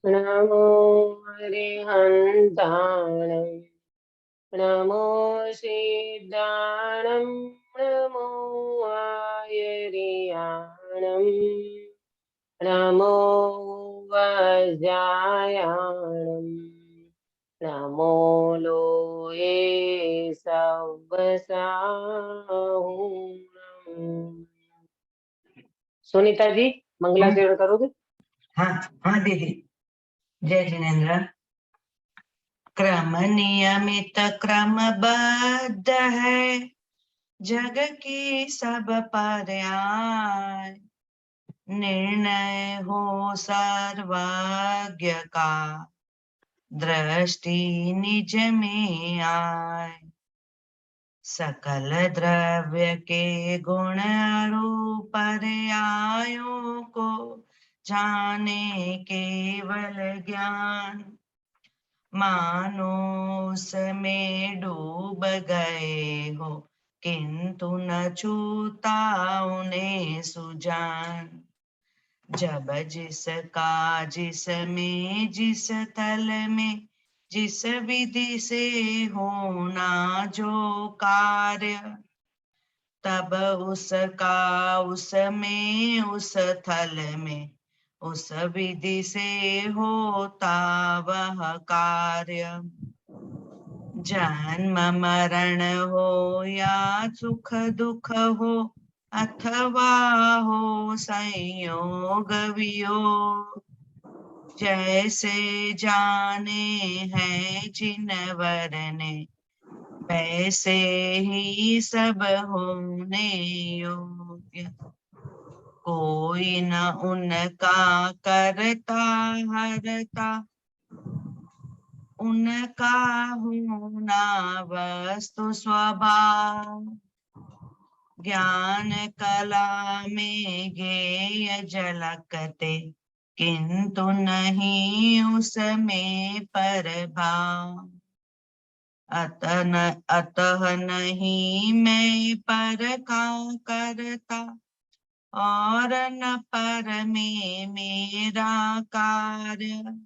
नमो हरिहन्ताणं नमो सिद्धाणं नमो आयर्याणं नमो वज्रायाणं नमो लोये सव्वसाहुणम्। सुनीता जी मंगलाचरण करोगे? हाँ हाँ दीदी। जय जिनेन्द्र। क्रम नियमित क्रमबद्ध है, जग की सब पर्याय। निर्णय हो सर्वज्ञ का, दृष्टि निज में आए। सकल द्रव्य के गुण रूप पर्यायों को जाने केवल ज्ञान। मानो उसमें डूब गए हो, किंतु न छूता उन्हें सुजान। जब जिसका जिसमें जिस तल में जिस विधि से होना जो कार्य, तब उसका उसमें उस थल में उस विधि से होता वह कार्य। जन्म मरण हो या सुख दुख हो, अथवा हो संयोग वियोग, जैसे जाने हैं जिनवर ने, वैसे ही सब होने योग्य। कोई न उनका करता हरता, उनका होना वस्तु स्वभाव। ज्ञान कला में ज्ञेय झलकते, किंतु नहीं उसमें प्रभाव। अतः नहीं मैं पर का करता, और न पर में मेरा कार्य।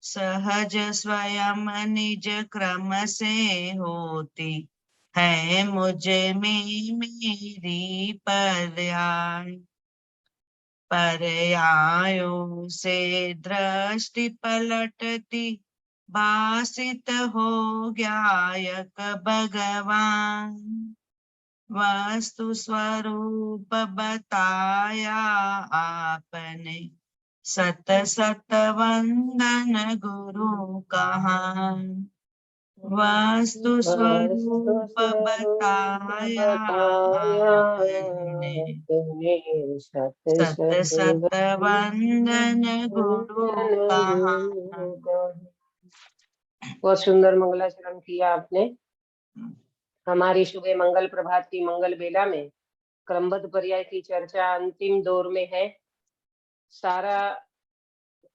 सहज स्वयं निज क्रम से होती है, मुझ में मेरी पर्याय। पर्यायों से दृष्टि पलटती, भासित हो गायक भगवान। वस्तु स्वरूप बताया आपने, सत सत वंदन गुरु कहा। वस्तु स्वरूप बताया आपने, सत सत वंदन गुरु कहा। बहुत सुंदर मंगलाचरण किया आपने। हमारी सुबह मंगल प्रभात की मंगल बेला में क्रमबद्ध पर्याय की चर्चा अंतिम दौर में है। सारा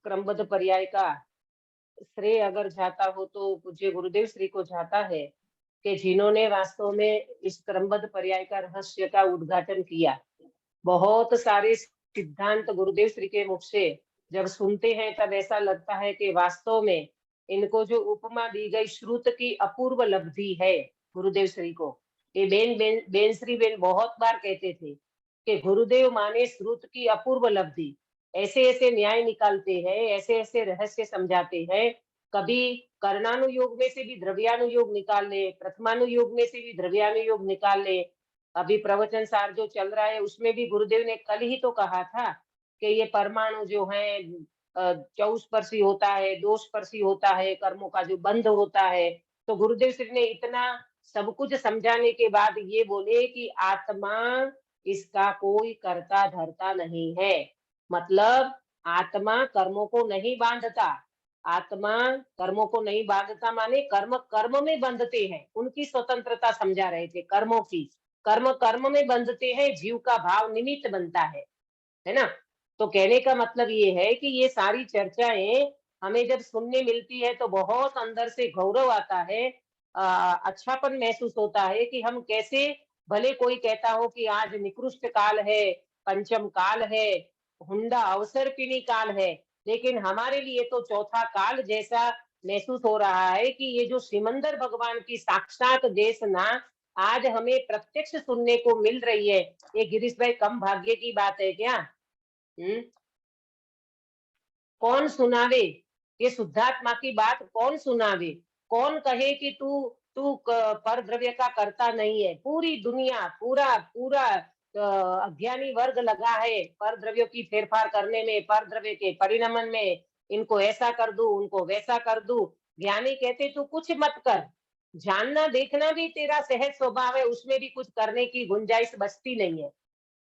क्रमबद्ध पर्याय का श्रेय अगर जाता हो तो पूज्य गुरुदेव श्री को जाता है, कि जिन्होंने वास्तव में इस क्रमबद्ध पर्याय का रहस्य का उद्घाटन किया। बहुत सारे सिद्धांत गुरुदेव श्री के मुख से जब सुनते हैं तब ऐसा लगता है कि वास्तव में इनको जो उपमा दी गई श्रुत की अपूर्व लब्धि है गुरुदेव श्री को। ये बेन श्री बेन बहुत बार कहते थे कि गुरुदेव माने श्रुत की अपूर्व लब्धि। ऐसे ऐसे न्याय निकालते हैं, ऐसे ऐसे रहस्य समझाते हैं। कभी कर्णानुयोग में से भी द्रव्यानुयोग निकाल ले, प्रथमानुयोग में से भी द्रव्यानुयोग निकाल ले। अभी प्रवचन सार जो चल रहा है उसमें भी गुरुदेव ने कल ही तो कहा था कि ये परमाणु जो है चौस्पर्शी होता है, दोषपर्शी होता है, कर्मों का जो बंध होता है। तो गुरुदेव श्री ने इतना सब कुछ समझाने के बाद ये बोले कि आत्मा इसका कोई करता धरता नहीं है। मतलब आत्मा कर्मों को नहीं बांधता। आत्मा कर्मों को नहीं बांधता माने कर्म कर्म में बंधते हैं, उनकी स्वतंत्रता समझा रहे थे कर्मों की। कर्म कर्म में बंधते हैं, जीव का भाव निमित्त बनता है ना। तो कहने का मतलब ये है कि ये सारी चर्चाएं हमें जब सुनने मिलती है तो बहुत अंदर से गौरव आता है, अच्छापन महसूस होता है कि हम कैसे, भले कोई कहता हो कि आज निकृष्ट काल है, पंचम काल है, हुंडा अवसर्पिणी काल है, लेकिन हमारे लिए तो चौथा काल जैसा महसूस हो रहा है कि ये जो सिमंदर भगवान की साक्षात देशना आज हमें प्रत्यक्ष सुनने को मिल रही है। ये गिरीश भाई कम भाग्य की बात है क्या? कौन सुनावे ये शुद्धात्मा की बात? कौन सुनावे? कौन कहे कि तू तू पर द्रव्य का करता नहीं है? पूरी दुनिया, पूरा पूरा अज्ञानी वर्ग लगा है पर द्रव्यों की फेरफार करने में, पर द्रव्य के परिणमन में। इनको ऐसा कर दूं, उनको वैसा कर दूं। ज्ञानी कहते तू कुछ मत कर, जानना देखना भी तेरा सहज स्वभाव है, उसमें भी कुछ करने की गुंजाइश बचती नहीं है।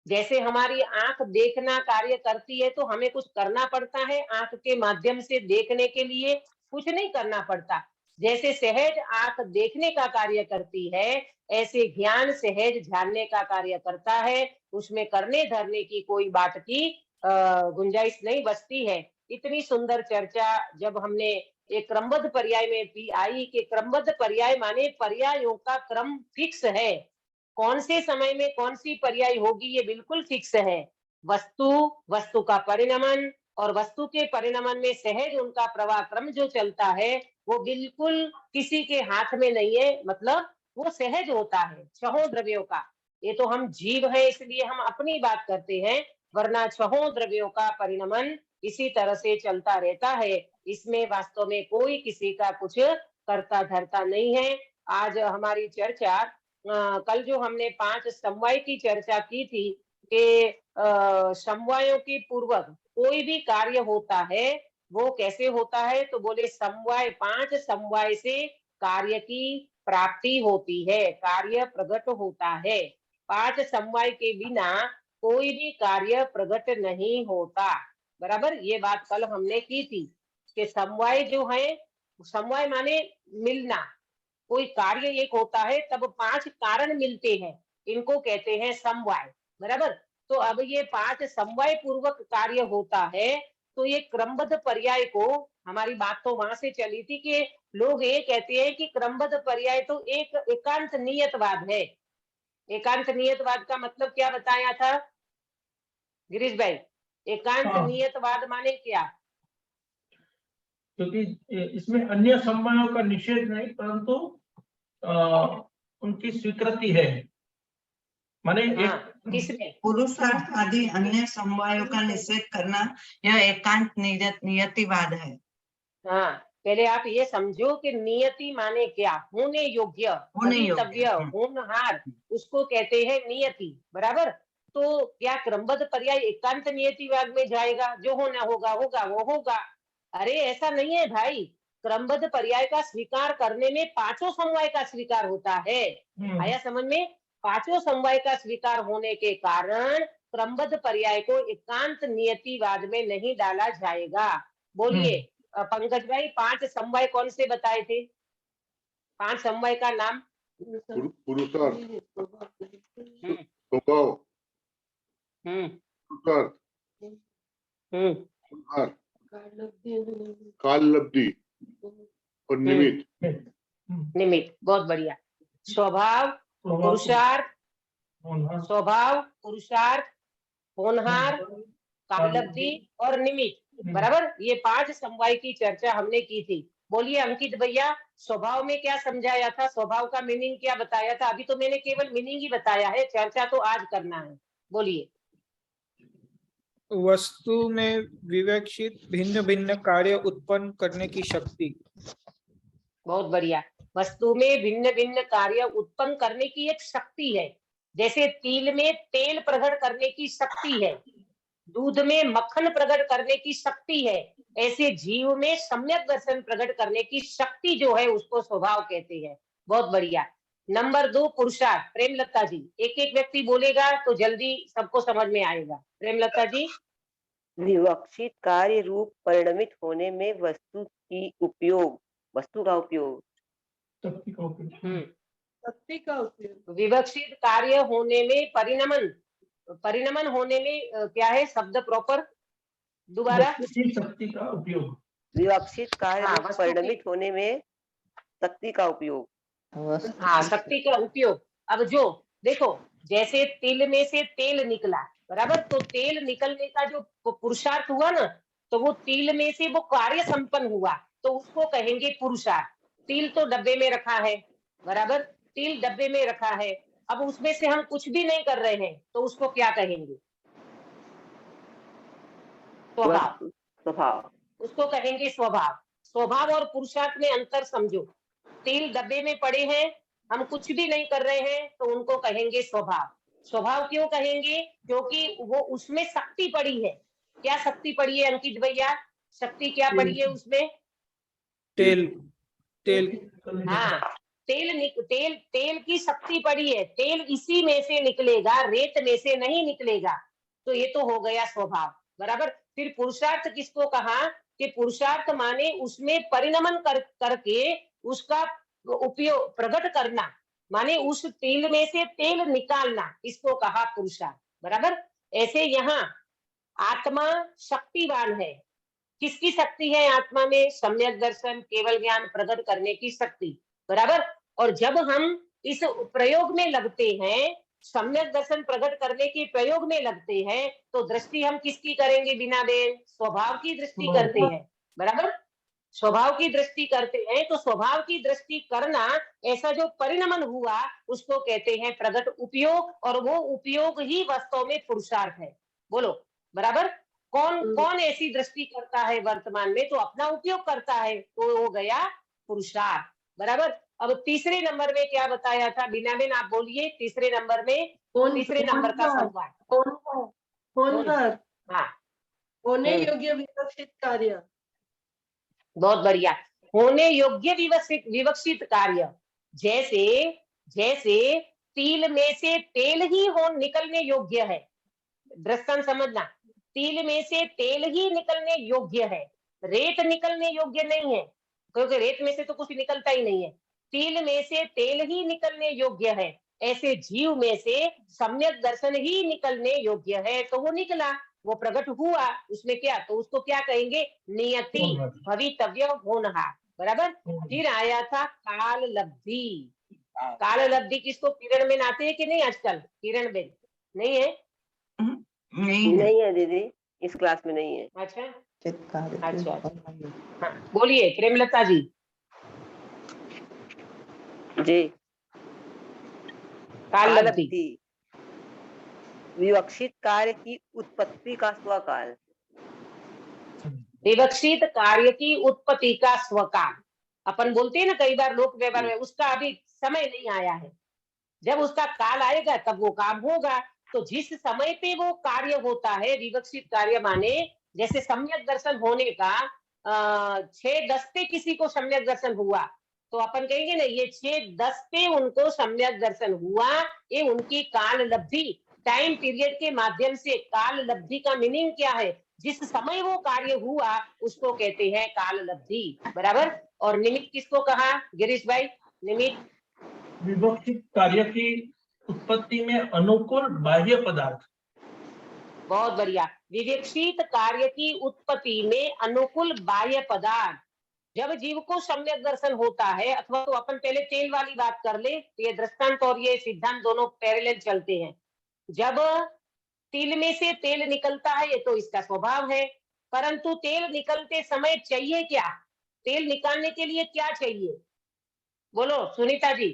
जैसे हमारी आंख देखना कार्य करती है तो हमें कुछ करना पड़ता है, आंख के माध्यम से देखने के लिए कुछ नहीं करना पड़ता। जैसे सहज आंख देखने का कार्य करती है, ऐसे ज्ञान सहज जानने का कार्य करता है। उसमें करने धरने की कोई बात की गुंजाइश नहीं बचती है। इतनी सुंदर चर्चा जब हमने एक क्रमबद्ध पर्याय में भी आई कि क्रमबद्ध पर्याय माने पर्यायों का क्रम फिक्स है, कौन से समय में कौन सी पर्याय होगी ये बिल्कुल फिक्स है। वस्तु, वस्तु का परिणमन और वस्तु के परिणमन में सहज उनका प्रवाह क्रम जो चलता है वो बिल्कुल किसी के हाथ में नहीं है, मतलब वो सहज होता है छहों द्रव्यों का। ये तो हम जीव है इसलिए हम अपनी बात करते हैं, वरना छहों द्रव्यों का परिणमन इसी तरह से चलता रहता है। इसमें वास्तव में कोई किसी का कुछ करता धरता नहीं है। आज हमारी चर्चा कल जो हमने 5 समवाय की चर्चा की थी कि समवायों की पूर्वक कोई भी कार्य होता है वो कैसे होता है, तो बोले समवाय 5 समवाय से कार्य की प्राप्ति होती है, कार्य प्रकट होता है। 5 समवाय के बिना कोई भी कार्य प्रकट नहीं होता। बराबर, ये बात कल हमने की थी कि समवाय जो है, समवाय माने मिलना, कोई कार्य एक होता है तब 5 कारण मिलते हैं, इनको कहते हैं समवाय। बराबर, तो अब ये 5 समवाय पूर्वक कार्य होता है। तो ये क्रमबद्ध पर्याय को, हमारी बात तो वहां से चली थी कि लोग ये कहते हैं कि क्रमबद्ध पर्याय तो एक एकांत नियतवाद है। एकांत नियतवाद का मतलब क्या बताया था गिरीश भाई? एकांत हाँ। नियतवाद माने क्या? क्योंकि इसमें अन्य समवायों का निषेध नहीं, परंतु उनकी स्वीकृति है। माने हाँ, किसमें? पुरुषार्थ आदि अन्य समवायों का निषेध करना यह एकांत नियतिवाद है। हाँ, पहले आप ये समझो कि नियति माने क्या? होने योग्य, भवितव्य, होनहार, उसको कहते हैं नियति। बराबर, तो क्या क्रमबद्ध पर्याय एकांत नियतिवाद में जाएगा? जो होना होगा होगा, वो होगा। अरे ऐसा नहीं है भाई, क्रमबद्ध पर्याय का स्वीकार करने में 5 समवाय का स्वीकार होता है। आया समझ में? 5 समवाय का स्वीकार होने के कारण क्रमबद्ध पर्याय को एकांत नियतिवाद में नहीं डाला जाएगा। बोलिए पंकज भाई, 5 समवाय कौन से बताए थे? 5 समवाय का नाम? पुरुषार्थ, स्वभाव, पुरुषार्थ, होनहार, काल लब्धि और निमित्त। निमित्त, बहुत बढ़िया। स्वभाव, पुरुषार्थ, स्वभाव, पुरुषार्थ, होनहार, कालब्धि और निमित्त। बराबर, ये 5 समवाय की चर्चा हमने की थी। बोलिए अंकित भैया, स्वभाव में क्या समझाया था? स्वभाव का मीनिंग क्या बताया था? अभी तो मैंने केवल मीनिंग ही बताया है, चर्चा तो आज करना है। बोलिए। वस्तु में विवक्षित भिन्न भिन्न कार्य उत्पन्न करने की शक्ति। बहुत बढ़िया। वस्तु में भिन्न भिन्न कार्य उत्पन्न करने की एक शक्ति है। जैसे तिल में तेल प्रकट करने की शक्ति है, दूध में मक्खन प्रकट करने की शक्ति है, ऐसे जीव में सम्यक दर्शन प्रकट करने की शक्ति जो है उसको स्वभाव कहते हैं। बहुत बढ़िया। नंबर 2 पुरुषार्थ। प्रेमलता जी, एक एक व्यक्ति बोलेगा तो जल्दी सबको समझ में आएगा। प्रेमलता जी। विवक्षित कार्य रूप परिणमित होने में वस्तु की उपयोग, वस्तु का उपयोग, शक्ति का उपयोग। विवक्षित कार्य होने में परिणमन, परिणमन होने में क्या है शब्द प्रॉपर? दोबारा। शक्ति का उपयोग। विवक्षित कार्य हाँ, रूप परिणमित होने में शक्ति का उपयोग। हाँ, शक्ति का उपयोग। अब जो देखो, जैसे तिल में से तेल निकला, बराबर, तो तेल निकलने का जो पुरुषार्थ हुआ ना, तो वो तिल में से वो कार्य संपन्न हुआ तो उसको कहेंगे पुरुषार्थ। तिल तो डब्बे में रखा है, बराबर, तिल डब्बे में रखा है, अब उसमें से हम कुछ भी नहीं कर रहे हैं तो उसको क्या कहेंगे? स्वभाव। स्वभाव। उसको कहेंगे स्वभाव। स्वभाव और पुरुषार्थ में अंतर समझो। तिल डब्बे में पड़े हैं, हम कुछ भी नहीं कर रहे हैं तो उनको कहेंगे स्वभाव। स्वभाव क्यों कहेंगे? क्योंकि वो उसमें शक्ति पड़ी है। क्या शक्ति पड़ी है अंकित भैया? शक्ति क्या पड़ी है उसमें? तेल तेल हाँ, तेल की शक्ति पड़ी है। तेल इसी में से निकलेगा, रेत में से नहीं निकलेगा। तो ये तो हो गया स्वभाव, बराबर। फिर पुरुषार्थ किसको कहा? कि पुरुषार्थ माने उसमें परिणमन करके उसका उपयोग प्रकट करना, माने उस तेल में से तेल निकालना, इसको कहा पुरुषार्थ, बराबर। ऐसे यहाँ आत्मा शक्तिवान है। किसकी शक्ति है आत्मा में? सम्यक दर्शन, केवल ज्ञान प्रकट करने की शक्ति, बराबर। और जब हम इस प्रयोग में लगते हैं, सम्यक दर्शन प्रकट करने के प्रयोग में लगते हैं, तो दृष्टि हम किसकी करेंगे बिना बेन? स्वभाव की दृष्टि करते हैं, बराबर। स्वभाव की दृष्टि करते हैं, तो स्वभाव की दृष्टि करना, ऐसा जो परिणमन हुआ उसको कहते हैं प्रगट उपयोग, और वो उपयोग ही वास्तव में पुरुषार्थ है। बोलो, बराबर। कौन कौन ऐसी दृष्टि करता है वर्तमान में? तो अपना उपयोग करता है, तो हो गया पुरुषार्थ, बराबर। अब तीसरे नंबर में क्या बताया था? बिना बेन आप बोलिए, तीसरे नंबर में, तीसरे नंबर का संवाद। होनहार, हाँ, होने योग्य विकसित कार्य। बहुत बढ़िया। होने योग्य विवक्षित कार्य। जैसे जैसे तिल में से तेल ही हो निकलने योग्य है। दृष्टांत समझना, तिल में से तेल ही निकलने योग्य है, रेत निकलने योग्य नहीं है, क्योंकि रेत में से तो कुछ निकलता ही नहीं है। तिल में से तेल ही निकलने योग्य है, ऐसे जीव में से सम्यक दर्शन ही निकलने योग्य है, तो वो निकला, वो प्रकट हुआ। उसमें क्या? तो उसको क्या कहेंगे? नियति, भवितव्य, होनहार, बराबर। फिर आया था काल लब्धि। काल लब्धि किसको? किरण में आते हैं कि नहीं आजकल? किरण बेन नहीं है? नहीं है दीदी, इस क्लास में नहीं है। अच्छा अच्छा, हाँ, बोलिए प्रेमलता जी। जी। काल काल लब्धि। लब्धि, विवक्षित कार्य की उत्पत्ति का स्वकाल। विवक्षित कार्य की उत्पत्ति का स्वकाल। अपन बोलते हैं ना कई बार लोक व्यवहार में, उसका अभी समय नहीं आया है। जब उसका काल आएगा तब वो काम होगा। तो जिस समय पे वो कार्य होता है, विवक्षित कार्य माने जैसे सम्यक दर्शन होने का 6-10 पे किसी को सम्यक दर्शन हुआ, तो अपन कहेंगे ना ये 6-10 पे उनको सम्यक दर्शन हुआ, ये उनकी काल लब्धि, टाइम पीरियड के माध्यम से। काल लब्धि का मीनिंग क्या है? जिस समय वो कार्य हुआ उसको कहते हैं काल लब्धि, बराबर। और निमित्त किसको कहा गिरीश भाई? निमित्त विवक्षित कार्य की उत्पत्ति में अनुकूल बाह्य पदार्थ। बहुत बढ़िया। विवक्षित कार्य की उत्पत्ति में अनुकूल बाह्य पदार्थ। जब जीव को सम्यक दर्शन होता है, अथवा तो अपन पहले तेल वाली बात कर ले, ये दृष्टांत और ये सिद्धांत दोनों पैरेलल चलते हैं। जब तिल में से तेल निकलता है ये तो इसका स्वभाव है, परंतु तेल निकलते समय चाहिए क्या? तेल निकालने के लिए क्या चाहिए? बोलो सुनीता जी।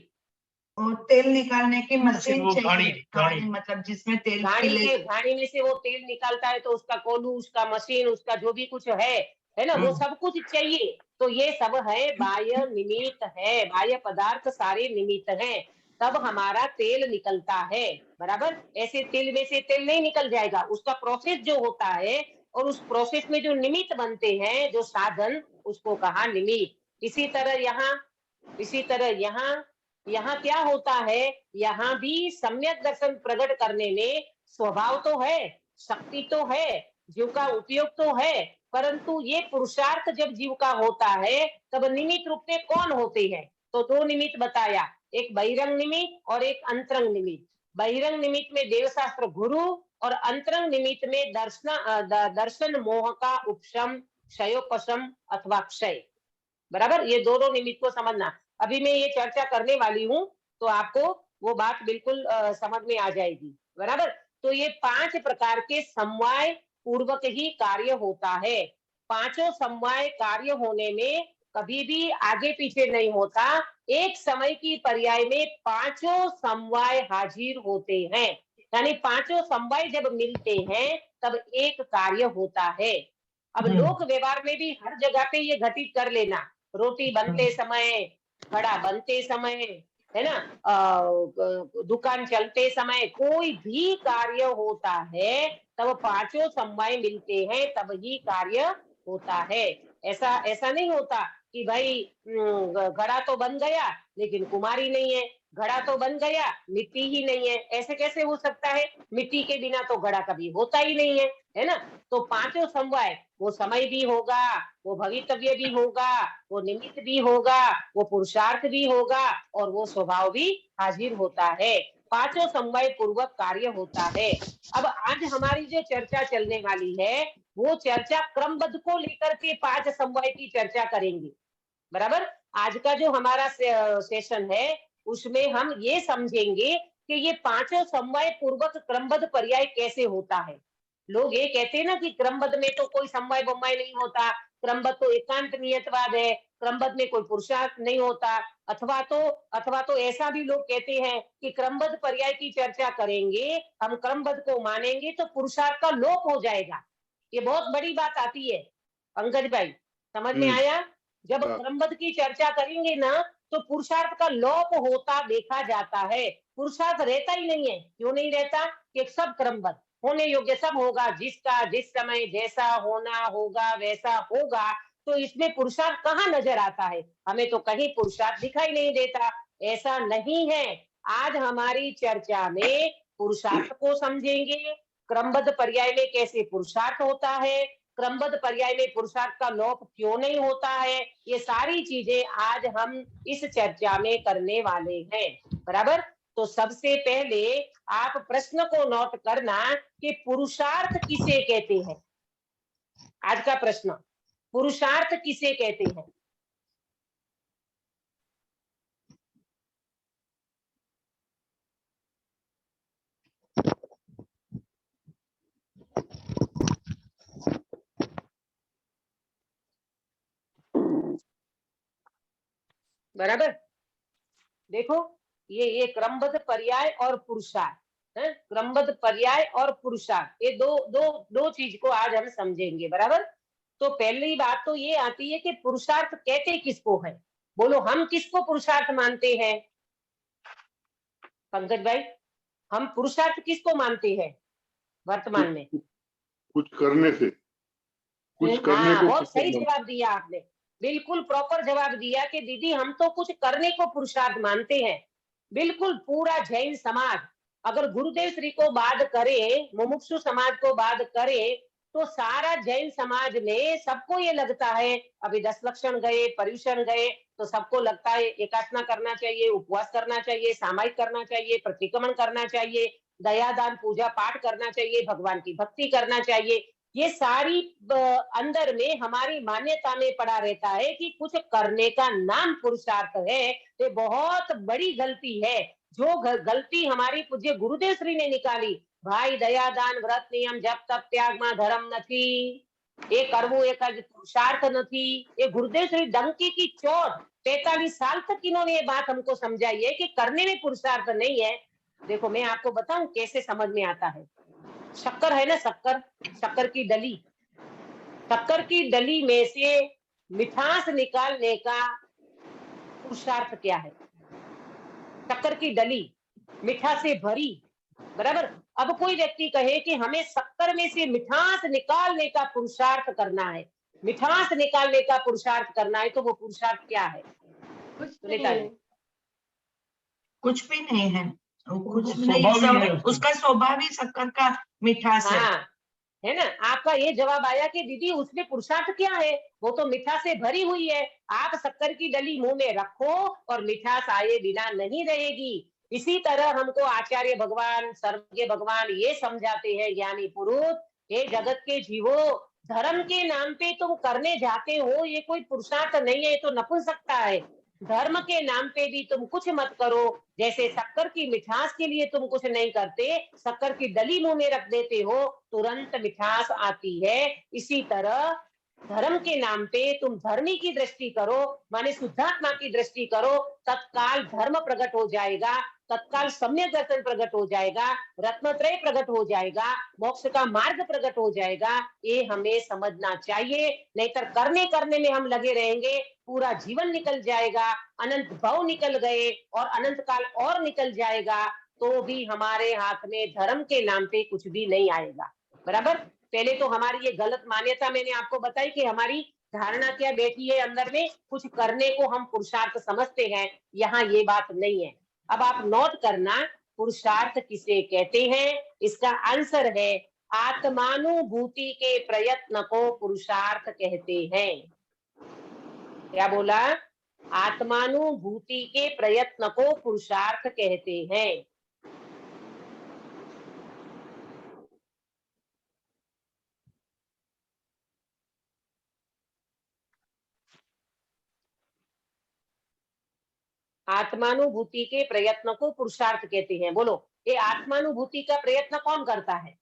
और तेल निकालने की मशीन वो चाहिए, घाणी। मतलब जिसमें तेल घाणी में से वो तेल निकालता है, तो उसका कोलू, उसका मशीन, उसका जो भी कुछ है ना, वो सब कुछ चाहिए। तो ये सब है बाह्य निमित्त है, बाह्य पदार्थ सारे निमित्त हैं, तब हमारा तेल निकलता है, बराबर। ऐसे तिल में से तेल नहीं निकल जाएगा, उसका प्रोसेस जो होता है, और उस प्रोसेस में जो निमित्त बनते हैं, जो साधन, उसको कहा निमित्त। इसी तरह यहाँ क्या होता है? यहाँ भी सम्यक दर्शन प्रकट करने में स्वभाव तो है, शक्ति तो है, जीव का उपयोग तो है, परंतु ये पुरुषार्थ जब जीव का होता है तब निमित्त रूप में कौन होते हैं? तो 2 निमित्त बताया, एक बहिरंग निमित्त और एक अंतरंग निमित्त। बहिरंग निमित्त में देवशास्त्र गुरु, और अंतरंग निमित्त में दर्शन मोह का उपशम, क्षयोपशम अथवा क्षय, बराबर। ये दोनों निमित्त को समझना। अभी मैं ये चर्चा करने वाली हूँ, तो आपको वो बात बिल्कुल समझ में आ जाएगी, बराबर। तो ये 5 प्रकार के समवाय पूर्वक ही कार्य होता है। पांचों समवाय कार्य होने में कभी भी आगे पीछे नहीं होता। एक समय की पर्याय में पांचों समवाय हाजिर होते हैं, यानी पांचों समवाय जब मिलते हैं तब एक कार्य होता है। अब लोक व्यवहार में भी हर जगह पे ये घटित कर लेना, रोटी बनते समय, घड़ा बनते समय, है ना, दुकान चलते समय, कोई भी कार्य होता है तब पांचों समवाय मिलते हैं तब ही कार्य होता है। ऐसा ऐसा नहीं होता कि भाई घड़ा तो बन गया लेकिन कुमारी नहीं है, घड़ा तो बन गया मिट्टी ही नहीं है, ऐसे कैसे हो सकता है? मिट्टी के बिना तो घड़ा कभी होता ही नहीं है ना। तो पांचों समवाय, वो समय भी होगा, वो भवितव्य भी होगा, वो निमित्त भी होगा, वो पुरुषार्थ भी होगा और वो स्वभाव भी हाजिर होता है। पांचों समवाय पूर्वक कार्य होता है। अब आज हमारी जो चर्चा चलने वाली है वो चर्चा क्रमबद्ध को लेकर के पांच समवाय की चर्चा करेंगे, बराबर। आज का जो हमारा सेशन है उसमें हम ये समझेंगे कि ये पांचों समवाय पूर्वक क्रमबद्ध पर्याय कैसे होता है। लोग ये कहते हैं ना कि क्रमबद्ध में तो कोई समवाय बम्वाय नहीं होता, क्रमबद्ध तो एकांत नियतवाद है, क्रमबद्ध में कोई पुरुषार्थ नहीं होता, अथवा तो ऐसा भी लोग कहते हैं कि क्रमबद्ध पर्याय की चर्चा करेंगे, हम क्रमबद्ध को मानेंगे तो पुरुषार्थ का लोप हो जाएगा। ये बहुत बड़ी बात आती है पंकज भाई, समझ में आया? जब हाँ। क्रमबद्ध की चर्चा करेंगे ना तो पुरुषार्थ का लोप होता देखा जाता है, पुरुषार्थ रहता ही नहीं है। क्यों नहीं रहता? कि सब क्रमबद्ध होने योग्य सब होगा, जिसका जिस समय जैसा होना होगा वैसा होगा, तो इसमें पुरुषार्थ कहाँ नजर आता है? हमें तो कहीं पुरुषार्थ दिखाई नहीं देता। ऐसा नहीं है। आज हमारी चर्चा में पुरुषार्थ को समझेंगे, क्रमबद्ध पर्याय में कैसे पुरुषार्थ होता है, क्रमबद्ध पर्याय में पुरुषार्थ का लोप क्यों नहीं होता है, ये सारी चीजें आज हम इस चर्चा में करने वाले हैं, बराबर। तो सबसे पहले आप प्रश्न को नोट करना कि पुरुषार्थ किसे कहते हैं। आज का प्रश्न, पुरुषार्थ किसे कहते हैं? बराबर। देखो ये क्रमबद्ध पर्याय और पुरुषार्थ है, क्रमबद्ध पर्याय और पुरुषार्थ, ये दो चीज को आज हम समझेंगे, बराबर। तो पहली बात तो ये आती है कि पुरुषार्थ कहते किसको है? बोलो, हम किसको पुरुषार्थ मानते हैं? पंकज भाई, हम पुरुषार्थ किसको मानते हैं वर्तमान में? कुछ करने से, कुछ करने हाँ, को बहुत सही जवाब दिया आपने, बिल्कुल प्रॉपर जवाब दिया कि दीदी हम तो कुछ करने को पुरुषार्थ मानते हैं। बिल्कुल पूरा जैन समाज अगर गुरुदेव श्री को बात करे, मुमुक्षु समाज को बात करे, तो सारा जैन समाज में सबको ये लगता है, अभी 10 लक्षण गए, पर्युषण गए, तो सबको लगता है एकासना करना चाहिए, उपवास करना चाहिए, सामायिक करना चाहिए, प्रतिक्रमण करना चाहिए, दया दान पूजा पाठ करना चाहिए, भगवान की भक्ति करना चाहिए। ये सारी अंदर में हमारी मान्यता में पड़ा रहता है कि कुछ करने का नाम पुरुषार्थ है। ये बहुत बड़ी गलती है। जो गलती हमारी पूज्य गुरुदेव श्री ने निकाली, भाई दया दान व्रत नियम जप तप त्याग में धर्म નથી, ये करवो एक पुरुषार्थ નથી। ये गुरुदेव श्री डंकी की चोट 45 साल तक इन्होंने ये बात हमको समझाई है कि करने में पुरुषार्थ नहीं है। देखो मैं आपको बताऊं कैसे समझ में आता है। शक्कर है ना, शक्कर, शक्कर की डली, शक्कर की डली में से मिठास निकालने का पुरुषार्थ क्या है? शक्कर की डली मिठास से भरी, बराबर। अब कोई व्यक्ति कहे कि हमें शक्कर में से मिठास निकालने का पुरुषार्थ करना है, मिठास निकालने का पुरुषार्थ करना है, तो वो पुरुषार्थ क्या है? कुछ सुनीता नहीं जी। है। कुछ भी नहीं है, वो कुछ वो नहीं, स्वभाव ही है सब उसका। उसका स्वभाव ही शक्कर का मिठास है। हाँ, है ना। आपका ये जवाब आया कि दीदी उसमें पुरुषार्थ क्या है, वो तो मीठा से भरी हुई है। आप शक्कर की डली मुंह में रखो और मिठास आए बिना नहीं रहेगी। इसी तरह हमको आचार्य भगवान, सर्वज्ञ भगवान ये समझाते हैं, ज्ञानी पुरुष, हे जगत के जीवो, धर्म के नाम पे तुम करने जाते हो, ये कोई पुरुषार्थ नहीं है, तो नपुंसकता है। धर्म के नाम पे भी तुम कुछ मत करो। जैसे शक्कर की मिठास के लिए तुम कुछ नहीं करते, शक्कर की डली मुंह में रख देते हो, तुरंत मिठास आती है। इसी तरह धर्म के नाम पे तुम धर्मी की दृष्टि करो, माने शुद्धात्मा की दृष्टि करो, तत्काल धर्म प्रकट हो जाएगा, तत्काल सम्यक दर्शन प्रकट हो जाएगा, रत्नत्रय प्रकट हो जाएगा, मोक्ष का मार्ग प्रकट हो जाएगा। ये हमें समझना चाहिए, नहीं करने करने में हम लगे रहेंगे, पूरा जीवन निकल जाएगा, अनंत भव निकल गए और अनंत काल और निकल जाएगा, तो भी हमारे हाथ में धर्म के नाम पे कुछ भी नहीं आएगा। बराबर। पहले तो हमारी ये गलत मान्यता मैंने आपको बताई कि हमारी धारणा क्या बैठी है अंदर में, कुछ करने को हम पुरुषार्थ समझते हैं, यहाँ ये बात नहीं है। अब आप नोट करना, पुरुषार्थ किसे कहते हैं? इसका आंसर है आत्मानुभूति के प्रयत्न को पुरुषार्थ कहते हैं। क्या बोला? आत्मानुभूति के प्रयत्न को पुरुषार्थ कहते हैं। आत्मानुभूति के प्रयत्न को पुरुषार्थ कहते हैं। बोलो, ये आत्मानुभूति का प्रयत्न कौन करता है?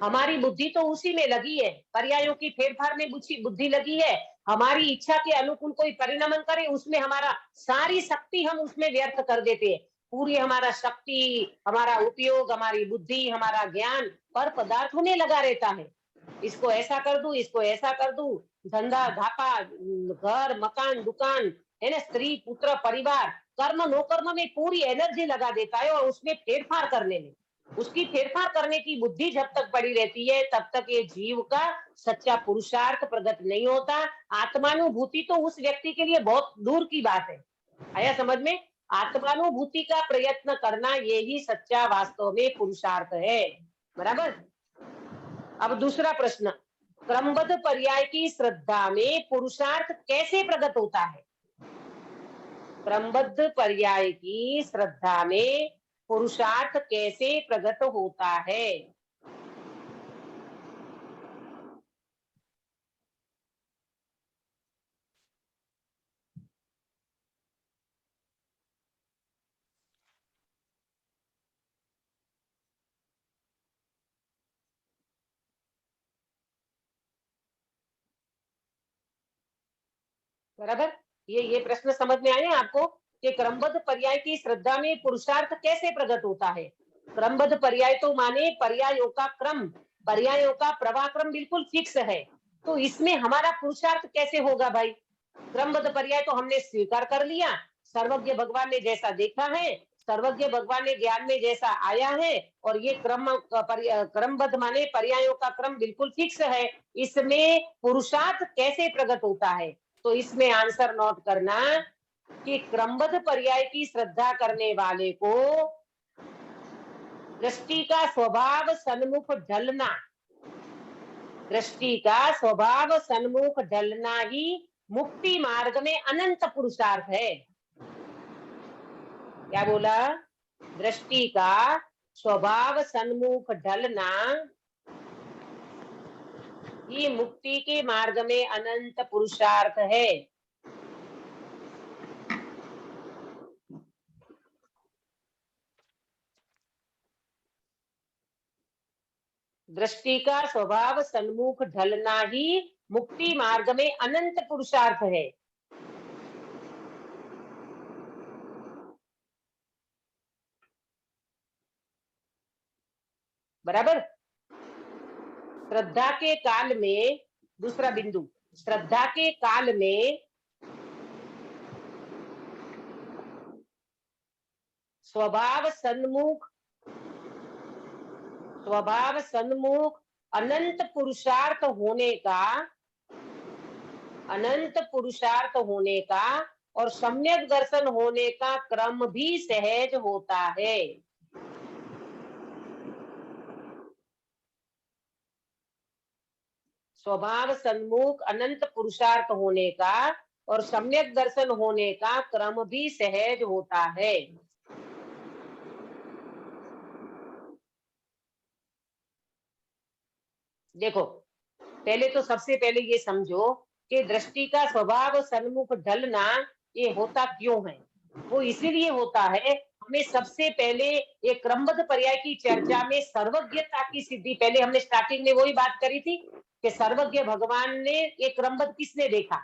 हमारी बुद्धि तो उसी में लगी है, पर्यायों की फेरफार में बुद्धि लगी है। हमारी इच्छा के अनुकूल कोई परिणमन करे, उसमें हमारा सारी शक्ति हम उसमें व्यर्थ कर देते हैं। पूरी हमारा शक्ति, हमारा उपयोग, हमारी बुद्धि, हमारा ज्ञान पर पदार्थों में लगा रहता है। इसको ऐसा कर दूं, इसको ऐसा कर दूं, धंधा धापा, घर मकान दुकान है ना, स्त्री पुत्र परिवार, कर्म नो कर्म में पूरी एनर्जी लगा देता है और उसमें फेरफार करने में, उसकी फेरफार करने की बुद्धि जब तक पड़ी रहती है तब तक ये जीव का सच्चा पुरुषार्थ प्रकट नहीं होता। आत्मानुभूति तो उस व्यक्ति के लिए बहुत दूर की बात है। आया समझ में? आत्मानुभूति का प्रयत्न करना यही सच्चा वास्तव में पुरुषार्थ है। बराबर। अब दूसरा प्रश्न, क्रमबद्ध पर्याय की श्रद्धा में पुरुषार्थ कैसे प्रकट होता है? क्रमबद्ध पर्याय की श्रद्धा में पुरुषार्थ कैसे प्रकट होता है? बराबर। ये प्रश्न समझ में आया आपको कि क्रमबद्ध पर्याय की श्रद्धा में पुरुषार्थ कैसे प्रकट होता है? क्रमबद्ध पर्याय तो माने पर्यायों का क्रम, पर्यायों का प्रवाह क्रम बिल्कुल फिक्स है, तो इसमें हमारा पुरुषार्थ कैसे होगा भाई? क्रमबद्ध पर्याय तो हमने स्वीकार कर लिया, सर्वज्ञ भगवान ने जैसा देखा है, सर्वज्ञ भगवान ने ज्ञान में जैसा आया है, और ये क्रमबद्ध माने पर्यायों का क्रम बिल्कुल फिक्स है, इसमें पुरुषार्थ कैसे प्रकट होता है? तो इसमें आंसर नोट करना कि क्रमबद्ध पर्याय की श्रद्धा करने वाले को दृष्टि का स्वभाव सन्मुख ढलना, दृष्टि का स्वभाव सन्मुख ढलना ही मुक्ति मार्ग में अनंत पुरुषार्थ है। क्या बोला? दृष्टि का स्वभाव सन्मुख ढलना ये मुक्ति के मार्ग में अनंत पुरुषार्थ है। दृष्टि का स्वभाव सन्मुख ढलना ही मुक्ति मार्ग में अनंत पुरुषार्थ है। बराबर। श्रद्धा के काल में, दूसरा बिंदु, श्रद्धा के काल में स्वभाव सन्मुख अनंत पुरुषार्थ होने का और सम्यक दर्शन होने का क्रम भी सहज होता है। स्वभाव सन्मुख अनंत पुरुषार्थ होने का और सम्यक दर्शन होने का क्रम भी सहज होता है। देखो, पहले तो सबसे पहले ये समझो कि दृष्टि का स्वभाव सन्मुख ढलना ये होता क्यों है? वो इसीलिए होता है, हमें सबसे पहले ये क्रमबद्ध पर्याय की चर्चा में सर्वज्ञता की सिद्धि, पहले हमने स्टार्टिंग में वही बात करी थी कि सर्वज्ञ भगवान ने ये क्रमबद्ध किसने देखा,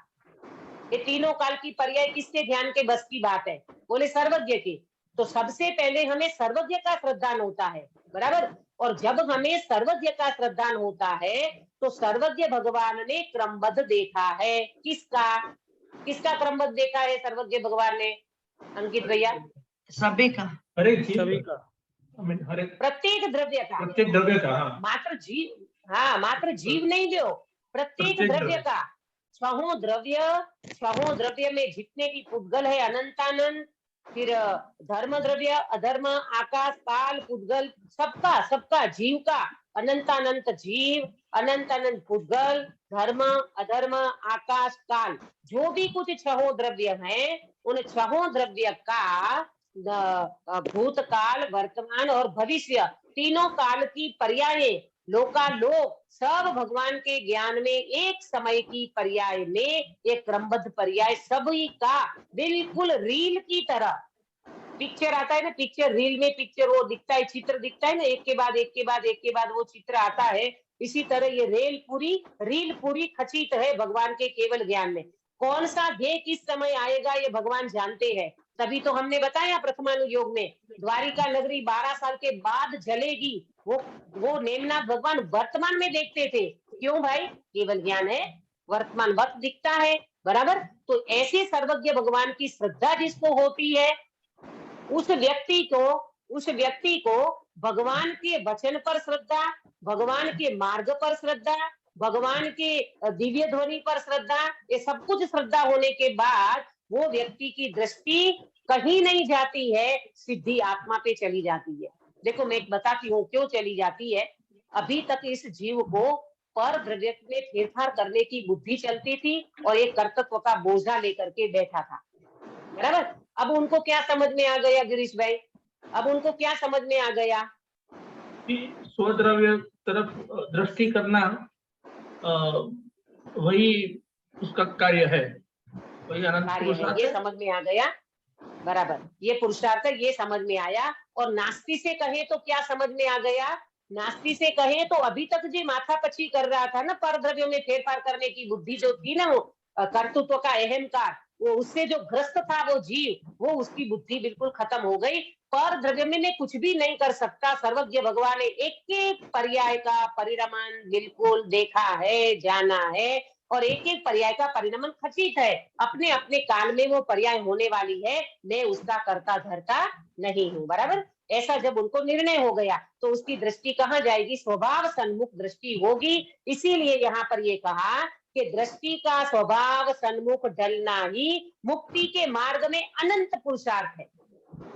ये तीनों काल की पर्याय किसके ध्यान के बस की बात है, बोले सर्वज्ञ की। तो सबसे पहले हमें सर्वज्ञ का श्रद्धान होता है, बराबर। और जब हमें सर्वज्ञ का श्रद्धान होता है तो सर्वज्ञ भगवान ने क्रमबद्ध देखा है। किसका क्रमबद्ध देखा है सर्वज्ञ भगवान ने, अंकित भैया? सभी का। हर एक चीज सभी का। हर एक प्रत्येक द्रव्य का, प्रत्येक द्रव्य का, हाँ। मात्र जीव नहीं दो, प्रत्येक प्रत्येक द्रव्य द्रव्य। का। छहों द्रव्य में जितने भी पुद्गल है अनंतानंत, फिर धर्म द्रव्य, अधर्म, आकाश, काल, पुद्गल, सबका जीव का, अनंतानंत जीव, अनंतानंत पुद्गल, धर्म, अधर्म, आकाश, काल, जो भी कुछ छहों द्रव्य हैं, उन छहों द्रव्य का भूतकाल, वर्तमान और भविष्य तीनों काल की पर्याय, लोकालोक, सब भगवान के ज्ञान में एक समय की पर्याय में एक क्रमबद्ध पर्याय सभी का, बिल्कुल रील की तरह। पिक्चर आता है ना, पिक्चर रील में पिक्चर वो दिखता है, चित्र दिखता है ना, एक के बाद एक के बाद एक के बाद वो चित्र आता है, इसी तरह ये रील पूरी खचित है भगवान के केवल ज्ञान में। कौन सा ध्येय किस समय आएगा ये भगवान जानते हैं। तभी तो हमने बताया प्रथमानुयोग में द्वारिका नगरी 12 साल के बाद जलेगी, वो नेमनाथ भगवान वर्तमान में देखते थे। क्यों भाई? केवल ज्ञान है, वर्तमान वक्त दिखता है, बराबर। तो ऐसे सर्वज्ञ भगवान की श्रद्धा जिसको होती है, उस व्यक्ति को भगवान के वचन पर श्रद्धा, भगवान के मार्ग पर श्रद्धा, भगवान के दिव्य ध्वनि पर श्रद्धा, ये सब कुछ श्रद्धा होने के बाद वो व्यक्ति की दृष्टि कहीं नहीं जाती है, सिद्धि आत्मा पे चली जाती है। देखो मैं बताती हूँ क्यों चली जाती है। अभी तक इस जीव को पर द्रव्य में फेरफार करने की बुद्धि चलती थी और एक कर्तव्य का बोझा लेकर के बैठा था, बराबर। अब उनको क्या समझ में आ गया गिरीश भाई? अब उनको क्या समझ में आ गया कि स्वद्रव्य तरफ दृष्टि करना वही उसका कार्य है, वही अनंत कार्य है, पुरुषार्थ ये है। समझ में आ गया, बराबर। ये पुरुषार्थ है, ये समझ में आया। और नास्ती से कहे तो क्या समझ में आ गया? नास्ती से कहे तो अभी तक जो माथा पची कर रहा था ना, पर द्रव्यों में फेरफार करने की बुद्धि जो थी ना, वो कर्तृत्व का अहंकार, वो उससे जो ग्रस्त था वो जीव, वो उसकी बुद्धि बिल्कुल खत्म हो गई। पर द्रव्य में मैं कुछ भी नहीं कर सकता, सर्वज्ञ भगवान ने एक एक पर्याय का परिणाम बिल्कुल देखा है, जाना है, और एक एक पर्याय का परिणाम खचित है। अपने अपने काल में वो पर्याय होने वाली है, मैं उसका कर्ता धर्ता नहीं हूँ, बराबर। ऐसा जब उनको निर्णय हो गया तो उसकी दृष्टि कहाँ जाएगी? स्वभाव सन्मुख दृष्टि होगी। इसीलिए यहाँ पर ये कहा कि दृष्टि का स्वभाव सन्मुख ढलना ही मुक्ति के मार्ग में अनंत पुरुषार्थ है।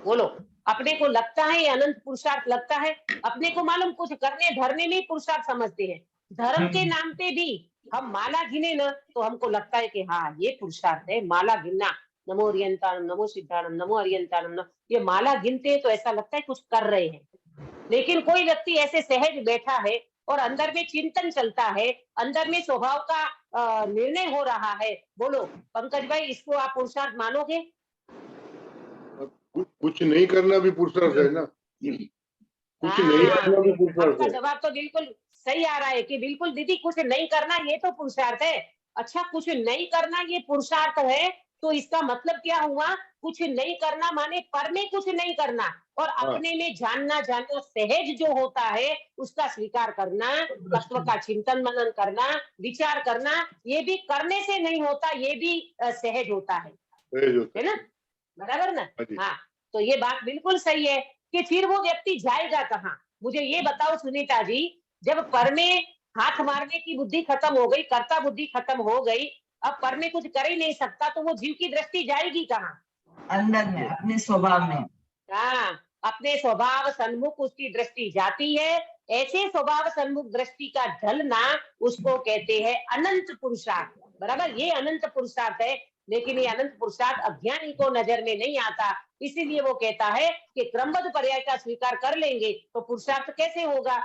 बोलो, अपने को लगता है ये अनंत पुरुषार्थ लगता है? अपने को मालूम कुछ करने धरने में पुरुषार्थ समझते हैं, धर्म के नाम पे भी हम माला गिने ना तो हमको लगता है कि हाँ ये पुरुषार्थ है, माला गिनना, नमो अरियंताणम, नमो सिद्धाणम, नमो अरियंताणम, ये माला गिनते हैं तो ऐसा लगता है कुछ कर रहे हैं। लेकिन कोई व्यक्ति ऐसे सहज बैठा है और अंदर में चिंतन चलता है, अंदर में स्वभाव का निर्णय हो रहा है। बोलो पंकज भाई, इसको आप पुरुषार्थ मानोगे? कुछ नहीं करना भी पुरुषार्थ है ना, कुछ नहीं करना भी पुरुषार्थ आपका है। जवाब तो बिल्कुल सही आ रहा है कि बिल्कुल दीदी कुछ नहीं करना ये तो पुरुषार्थ है। अच्छा, कुछ नहीं करना ये पुरुषार्थ है, तो इसका मतलब क्या हुआ? कुछ नहीं करना माने पर में कुछ नहीं करना, और अपने में जानना सहज जो होता है उसका स्वीकार करना, तत्व का चिंतन मनन करना, विचार करना, ये भी करने से नहीं होता, ये भी सहज होता है ना, बराबर ना? हाँ, तो ये बात बिल्कुल सही है कि फिर वो व्यक्ति जाएगा कहाँ? मुझे ये बताओ सुनीता जी, जब पर में हाथ मारने की बुद्धि खत्म हो गई, कर्ता बुद्धि खत्म हो गई, अब पर में कुछ कर ही नहीं सकता, तो वो जीव की दृष्टि जाएगी कहाँ? अंदर में, अपने स्वभाव में। हाँ, अपने स्वभाव सन्मुख उसकी दृष्टि जाती है। ऐसे स्वभाव सन्मुख दृष्टि का ढलना उसको कहते हैं अनंत पुरुषार्थ, बराबर। ये अनंत पुरुषार्थ है, लेकिन ये अनंत पुरुषार्थ अज्ञानी को नजर में नहीं आता। इसीलिए वो कहता है कि क्रमबद्ध पर्याय का स्वीकार कर लेंगे तो पुरुषार्थ कैसे होगा?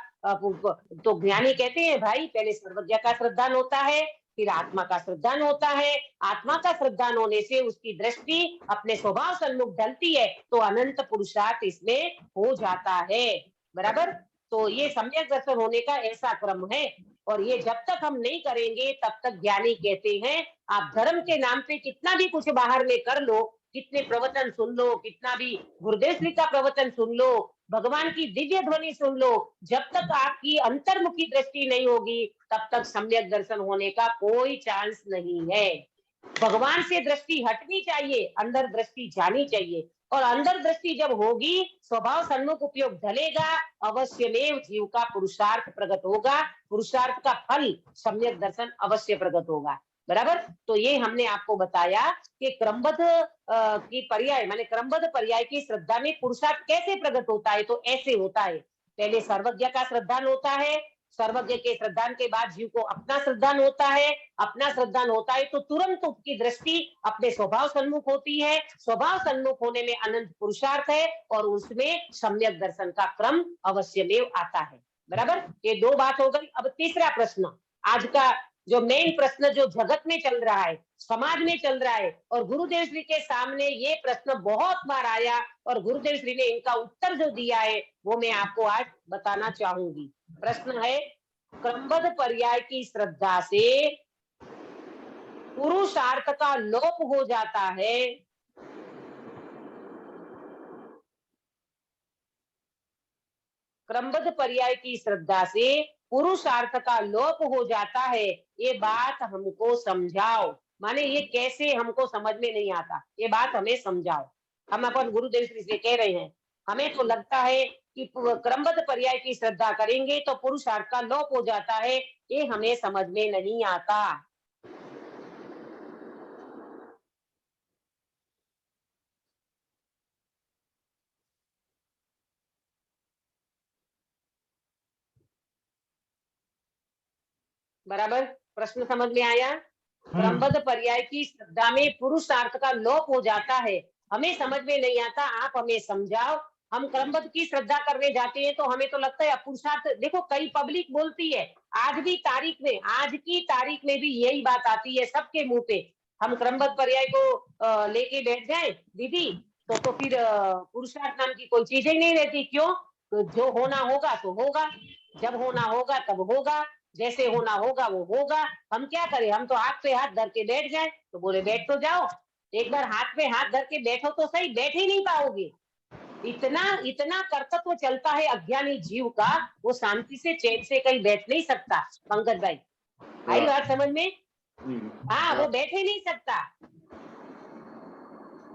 तो ज्ञानी कहते हैं भाई पहले सर्वज्ञ का श्रद्धान होता है, फिर आत्मा का श्रद्धान होता है। आत्मा का श्रद्धान होने से उसकी दृष्टि अपने स्वभाव सन्मुख ढलती है, तो अनंत पुरुषार्थ इसमें हो जाता है। बराबर। तो ये सम्यक दर्शन होने का ऐसा क्रम है, और ये जब तक हम नहीं करेंगे तब तक ज्ञानी कहते हैं आप धर्म के नाम पे कितना भी कुछ बाहर में कर लो, कितने प्रवचन सुन लो, कितना भी गुरुदेव श्री का प्रवचन सुन लो, भगवान की दिव्य ध्वनि सुन लो, जब तक आपकी अंतर्मुखी दृष्टि नहीं होगी तब तक सम्यक दर्शन होने का कोई चांस नहीं है। भगवान से दृष्टि हटनी चाहिए, अंदर दृष्टि जानी चाहिए, और अंदर दृष्टि जब होगी स्वभाव सन्मुख उपयोग ढलेगा, अवश्यमेव जीव का पुरुषार्थ प्रकट होगा, पुरुषार्थ का फल सम्यक दर्शन अवश्य प्रकट होगा। बराबर। तो ये हमने आपको बताया कि क्रमबद्ध की पर्याय माने क्रमबद्ध पर्याय की श्रद्धा में पुरुषार्थ कैसे प्रकट होता है। तो ऐसे होता है, पहले सर्वज्ञ का श्रद्धान होता है, सर्वज्ञ के श्रद्धान के बाद जीव को अपना श्रद्धान होता है, अपना श्रद्धान होता है तो तुरंत उसकी दृष्टि अपने स्वभाव सन्मुख होती है, स्वभाव सन्मुख होने में अनंत पुरुषार्थ है, और उसमें सम्यक दर्शन का क्रम अवश्यमेव आता है। बराबर। ये दो बात हो गई। अब तीसरा प्रश्न, आज का जो मेन प्रश्न जो जगत में चल रहा है, समाज में चल रहा है, और गुरुदेव श्री के सामने ये प्रश्न बहुत बार आया, और गुरुदेव श्री ने इनका उत्तर जो दिया है वो मैं आपको आज बताना चाहूंगी। प्रश्न है, क्रमबद्ध पर्याय की श्रद्धा से पुरुषार्थ का लोप हो जाता है, क्रमबद्ध पर्याय की श्रद्धा से पुरुषार्थ का लोप हो जाता है, ये बात हमको समझाओ। माने ये कैसे हमको समझ में नहीं आता, ये बात हमें समझाओ। हम अपन गुरुदेव श्री से कह रहे हैं, हमें तो लगता है कि क्रमबद्ध पर्याय की श्रद्धा करेंगे तो पुरुषार्थ का लोप हो जाता है, ये हमें समझ में नहीं आता। बराबर। प्रश्न समझ में आया? क्रमबद्ध पर्याय की श्रद्धा में पुरुषार्थ का लोप हो जाता है, हमें समझ में नहीं आता, आप हमें समझाओ। हम क्रमबद्ध की श्रद्धा करने जाते हैं तो हमें तो लगता है पुरुषार्थ, देखो कई पब्लिक बोलती है, आज भी तारीख में, आज की तारीख में भी यही बात आती है सबके मुंह पे, हम क्रमबद्ध पर्याय को लेके बैठ जाए दीदी तो फिर पुरुषार्थ नाम की कोई चीज ही नहीं रहती। क्यों? तो जो होना होगा तो होगा, जब होना होगा तब होगा, जैसे होना होगा वो होगा। हम क्या करें, हम तो हाथ पे हाथ धर के बैठ जाए। तो बोले बैठ तो जाओ, एक बार हाथ पे हाथ धर के बैठो तो सही, बैठ ही नहीं पाओगे। इतना इतना कर्तव्य चलता है अज्ञानी जीव का, वो शांति से चैन से कहीं बैठ नहीं सकता। पंकज भाई, आई बात समझ में? हाँ, वो बैठ ही नहीं सकता।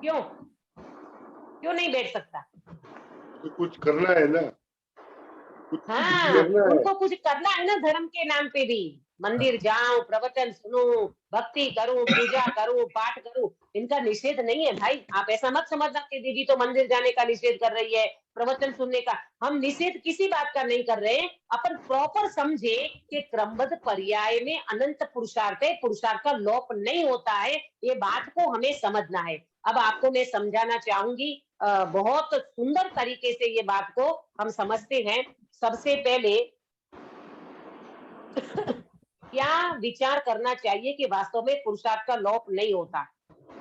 क्यों क्यों नहीं बैठ सकता? तो कुछ करना है ना, हाँ, करना है। उनको कुछ करना है ना धर्म के नाम पे भी। मंदिर जाऊं, प्रवचन सुनूं, भक्ति करूं, पूजा करूं, पाठ करूं, इनका निषेध नहीं है भाई। आप ऐसा मत समझना कि दीदी तो मंदिर जाने का निषेध कर रही है, प्रवचन सुनने का। हम निषेध किसी बात का नहीं कर रहे। अपन प्रॉपर समझे कि क्रमबद्ध पर्याय में अनंत पुरुषार्थ है, पुरुषार्थ का लोप नहीं होता है, ये बात को हमें समझना है। अब आपको मैं समझाना चाहूंगी, बहुत सुंदर तरीके से ये बात को हम समझते हैं। सबसे पहले क्या विचार करना चाहिए कि वास्तव में पुरुषार्थ का लोप नहीं होता।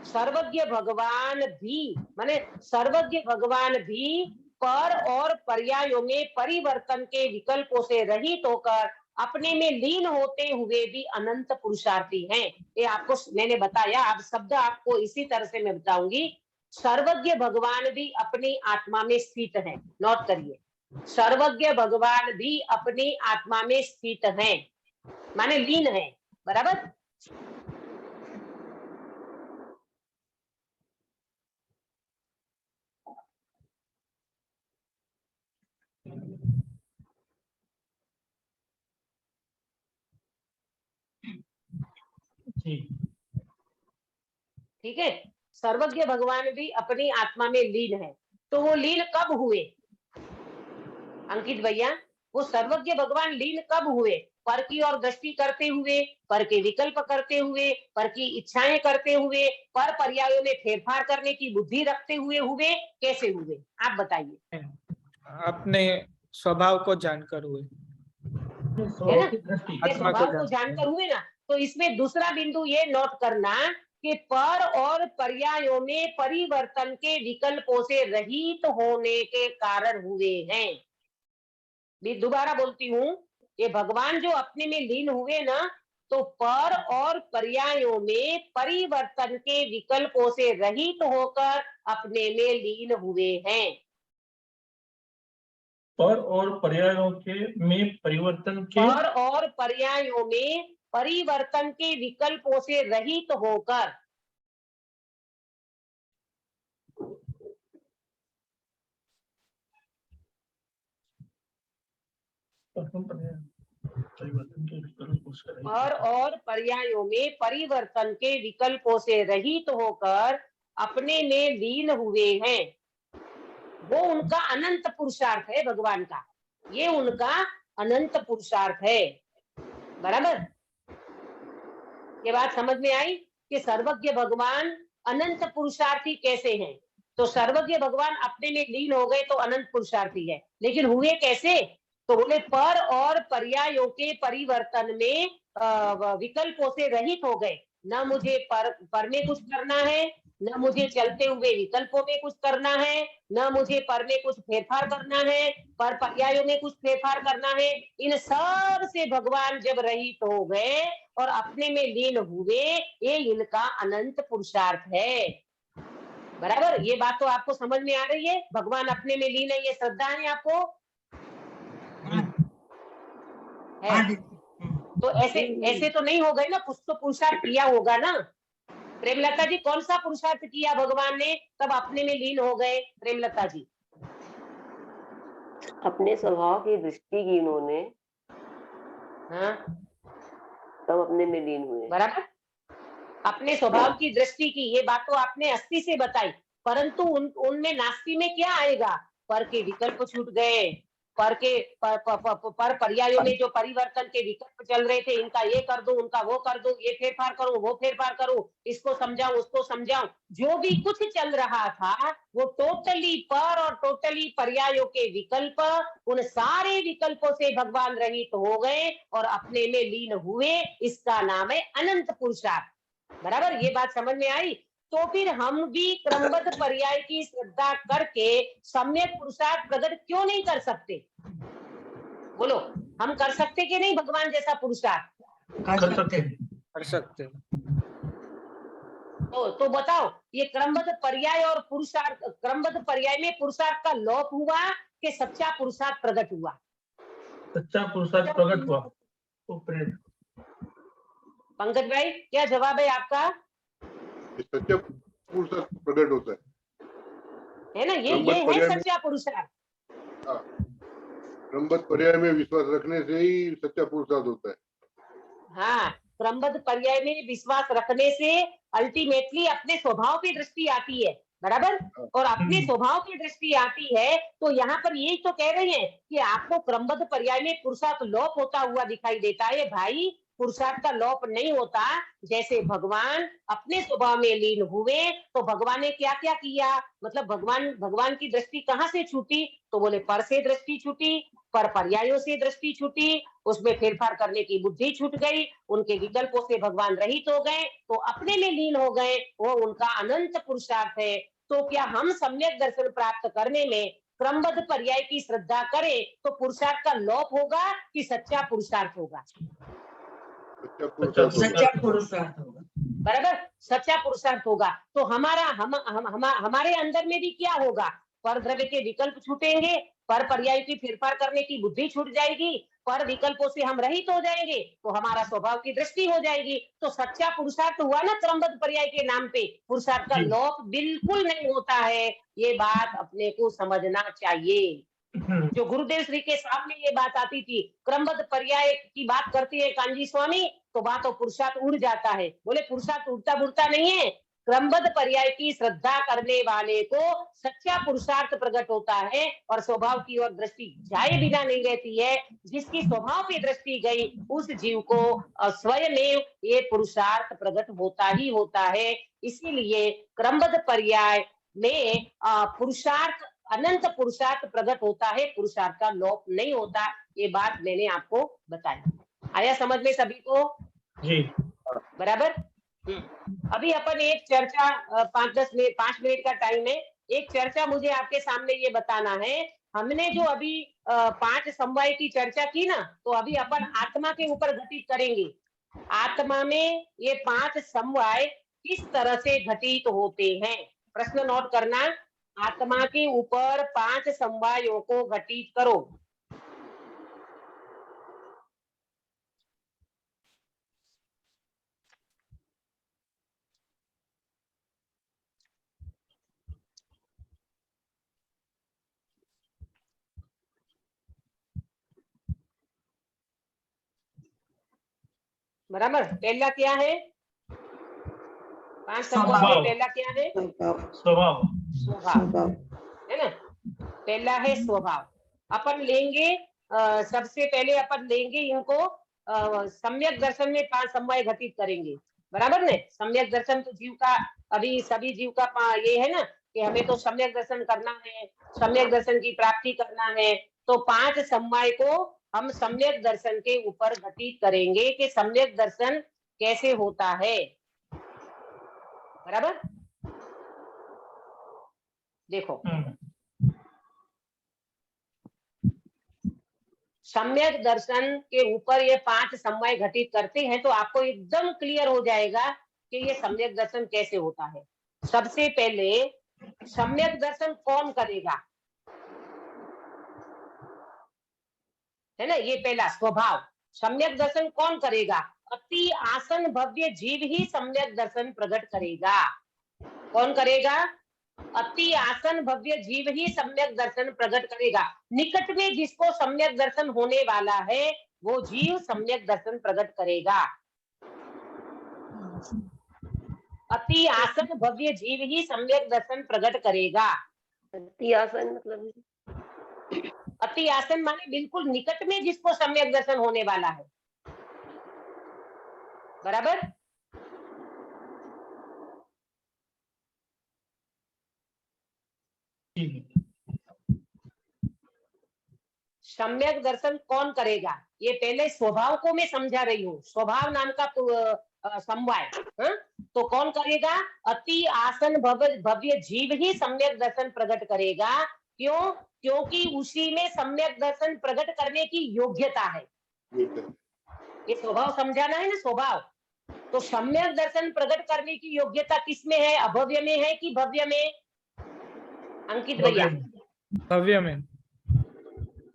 सर्वज्ञ भगवान भी, माने सर्वज्ञ भगवान भी पर और पर्यायों में परिवर्तन के विकल्पों से रहित होकर अपने में लीन होते हुए भी अनंत पुरुषार्थी हैं। ये आपको मैंने बताया, आप शब्द आपको इसी तरह से मैं बताऊंगी। सर्वज्ञ भगवान भी अपनी आत्मा में स्थित है, नोट करिए, सर्वज्ञ भगवान भी अपनी आत्मा में स्थित हैं, माने लीन है। बराबर। ठीक है, सर्वज्ञ भगवान भी अपनी आत्मा में लीन है। तो वो लीन कब हुए अंकित भैया? वो सर्वज्ञ भगवान लीन कब हुए? पर की और दृष्टि करते हुए, पर के विकल्प करते हुए, पर की इच्छाएं करते हुए, पर पर्यायों में फेरफार करने की बुद्धि रखते हुए हुए, कैसे हुए आप बताइए? अपने स्वभाव को जानकर हुए, है ना? अपने आत्मा को स्वभाव को जानकर हुए ना। तो इसमें दूसरा बिंदु ये नोट करना कि पर और पर्यायों में परिवर्तन के विकल्पों से रहित होने के कारण हुए हैं। भी दोबारा बोलती हूँ, ये भगवान जो अपने में लीन हुए ना, तो पर और पर्यायों में परिवर्तन के विकल्पों से रहित होकर अपने में लीन हुए हैं। पर और पर्यायों के में परिवर्तन के पर और पर्यायों में परिवर्तन के विकल्पों से रहित होकर परिवर्तन के विकल्पों से रहित पर और पर्यायों में परिवर्तन के विकल्पों से रहित होकर अपने में लीन हुए हैं। वो उनका अनंत पुरुषार्थ है भगवान का, ये उनका अनंत पुरुषार्थ है। बराबर, ये बात समझ में आई कि सर्वज्ञ भगवान अनंत पुरुषार्थी कैसे हैं। तो सर्वज्ञ भगवान अपने में लीन हो गए तो अनंत पुरुषार्थी है, लेकिन हुए कैसे? तो बोले पर और पर्यायों के परिवर्तन में विकल्पों से रहित हो गए। न मुझे पर में कुछ करना है, न मुझे चलते हुए विकल्पों में कुछ करना है, न मुझे पर में कुछ फेरफार करना है, पर पर्यायों में कुछ फेरफार करना है। इन सब से भगवान जब रहित हो गए और अपने में लीन हुए, ये इनका अनंत पुरुषार्थ है। बराबर, ये बात तो आपको समझ में आ रही है? भगवान अपने में लीन है, ये श्रद्धा है आपको है? तो ऐसे तो नहीं हो गए ना, कुछ तो पुरुषार्थ किया होगा ना। प्रेमलता जी, कौन सा पुरुषार्थ किया भगवान ने तब अपने में लीन हो गए? प्रेमलता जी, अपने स्वभाव की दृष्टि की उन्होंने, हाँ तब अपने में लीन हुए। बराबर, अपने स्वभाव की दृष्टि की, ये बात तो आपने 80 से बताई, परंतु उनमें नास्ति में क्या आएगा? पर के विकल्प छूट गए, पर पर्यायों में जो परिवर्तन के विकल्प चल रहे थे, इनका ये कर दूं, उनका वो कर दूं, ये फेरफार करूं, वो फेरफार करूं, इसको समझाऊं, उसको समझाऊं, जो भी कुछ चल रहा था वो टोटली पर और टोटली पर्यायों के विकल्प, उन सारे विकल्पों से भगवान रहित हो गए और अपने में लीन हुए। इसका नाम है अनंत पुरुषार्थ। बराबर, ये बात समझ में आई? तो फिर हम भी क्रमबद्ध पर्याय की श्रद्धा करके सम्यक पुरुषार्थ प्रकट क्यों नहीं कर सकते? बोलो, हम कर सकते कि नहीं भगवान जैसा पुरुषार्थ? कर सकते हैं। कर सकते हैं। तो बताओ, ये क्रमबद्ध पर्याय और पुरुषार्थ, क्रमबद्ध पर्याय में पुरुषार्थ का लोप हुआ कि सच्चा पुरुषार्थ प्रकट हुआ? सच्चा पुरुषार्थ प्रकट हुआ। तो प्रेम पंकज भाई, क्या जवाब है आपका? सच्चा पुरुषार्थ प्रकट होता है ना, ये क्रमबद्ध है पर्याय में- सच्चा पुरुषार्थ। क्रमबद्ध पर्याय में विश्वास रखने से ही सच्चा पुरुषार्थ होता है। हाँ, क्रमबद्ध पर्याय में विश्वास रखने से अल्टीमेटली अपने स्वभाव की दृष्टि आती है। बराबर, और अपने स्वभाव की दृष्टि आती है, तो यहाँ पर यही तो कह रहे हैं कि आपको क्रमबद्ध पर्याय में पुरुषार्थ लोप होता हुआ दिखाई देता है। भाई, पुरुषार्थ का लोप नहीं होता। जैसे भगवान अपने स्वभाव में लीन हुए तो भगवान ने क्या क्या किया, मतलब भगवान की दृष्टि कहाँ से छूटी? तो बोले पर से दृष्टि छूटी, पर पर्यायों से दृष्टि छूटी, उसमें फेरफार करने की बुद्धि छूट गई, उनके विकल्पों से भगवान रहित हो गए, तो अपने में लीन हो गए। वो उनका अनंत पुरुषार्थ है। तो क्या हम सम्यक दर्शन प्राप्त करने में क्रमबद्ध पर्याय की श्रद्धा करें तो पुरुषार्थ का लोप होगा कि सच्चा पुरुषार्थ होगा? सच्चा पुरुषार्थ होगा। बराबर, सच्चा पुरुषार्थ होगा। तो हमारे अंदर में भी क्या होगा? पर द्रव्य के विकल्प छूटेंगे, पर पर्याय की फेरफार करने की बुद्धि छूट जाएगी, पर विकल्पों से हम रहित हो जाएंगे, तो हमारा स्वभाव की दृष्टि हो जाएगी। तो सच्चा पुरुषार्थ हुआ ना क्रमबद्ध पर्याय के नाम पे। पुरुषार्थ का लोप बिल्कुल नहीं होता है, ये बात अपने को समझना चाहिए। जो गुरुदेव श्री के सामने ये बात आती थी, क्रमबद्ध पर्याय की बात करती है कांजी स्वामी, तो बात तो पुरुषार्थ उड़ जाता है। बोले पुरुषार्थ उड़ता बुड़ता नहीं है, क्रमबद्ध पर्याय की श्रद्धा करने वाले को सच्चा पुरुषार्थ प्रकट होता है और स्वभाव की ओर दृष्टि जाए बिना नहीं रहती है। जिसकी स्वभाव की दृष्टि गई, उस जीव को स्वयं ये पुरुषार्थ प्रकट होता ही होता है। इसीलिए क्रमबद्ध पर्याय में पुरुषार्थ, अनंत पुरुषार्थ प्रकट होता है, पुरुषार्थ का लोप नहीं होता। ये बात मैंने आपको बताई। आया समझ में सभी को? जी बराबर। अभी अपन एक चर्चा 5 मिनट का टाइम है। एक चर्चा मुझे आपके सामने ये बताना है। हमने जो अभी 5 समवाय की चर्चा की ना, तो अभी अपन आत्मा के ऊपर घटित करेंगे। आत्मा में ये 5 समवाय किस तरह से घटित होते हैं। प्रश्न नोट करना, आत्मा के ऊपर 5 समवायों को घटित करो। बराबर। पहला क्या है? 5 समवाय में स्वभाव। पहला क्या है? स्वभाव। स्वभाव, है ना। पहला है स्वभाव। अपन लेंगे सबसे पहले अपन लेंगे इनको सम्यक दर्शन में 5 समवाय घटित करेंगे। बराबर ने। सम्यक दर्शन तो जीव का, अभी सभी जीव का ये है ना कि हमें तो सम्यक दर्शन करना है, सम्यक दर्शन की प्राप्ति करना है। तो 5 समवाय को हम सम्यक दर्शन के ऊपर घटित करेंगे कि सम्यक दर्शन कैसे होता है। बराबर। देखो, सम्यक दर्शन के ऊपर ये 5 समवाय घटित करते हैं तो आपको एकदम क्लियर हो जाएगा कि ये सम्यक दर्शन कैसे होता है। सबसे पहले सम्यक दर्शन कौन करेगा, है ना। ये पहला स्वभाव। सम्यक दर्शन कौन करेगा? अति आसन भव्य जीव ही सम्यक दर्शन प्रकट करेगा। कौन करेगा? अति आसन भव्य जीव ही सम्यक दर्शन प्रकट करेगा। निकट में जिसको सम्यक दर्शन होने वाला है वो जीव सम्यक दर्शन प्रकट करेगा। अति आसन भव्य जीव ही सम्यक दर्शन प्रकट करेगा। अति आसन मतलब अति आसन माने बिल्कुल निकट में जिसको सम्यक दर्शन होने वाला है। बराबर। सम्यक दर्शन कौन करेगा? ये पहले स्वभाव को मैं समझा रही हूँ। स्वभाव नाम का समवाय, तो कौन करेगा? अति आसन भव्य जीव ही सम्यक दर्शन प्रकट करेगा। क्यों? क्योंकि उसी में सम्यक दर्शन प्रकट करने की योग्यता है। ये स्वभाव समझाना है ना, स्वभाव। तो सम्यक दर्शन प्रकट करने की योग्यता किसमें है? अभव्य में है कि भव्य में? अंकित भैया। भव्य में।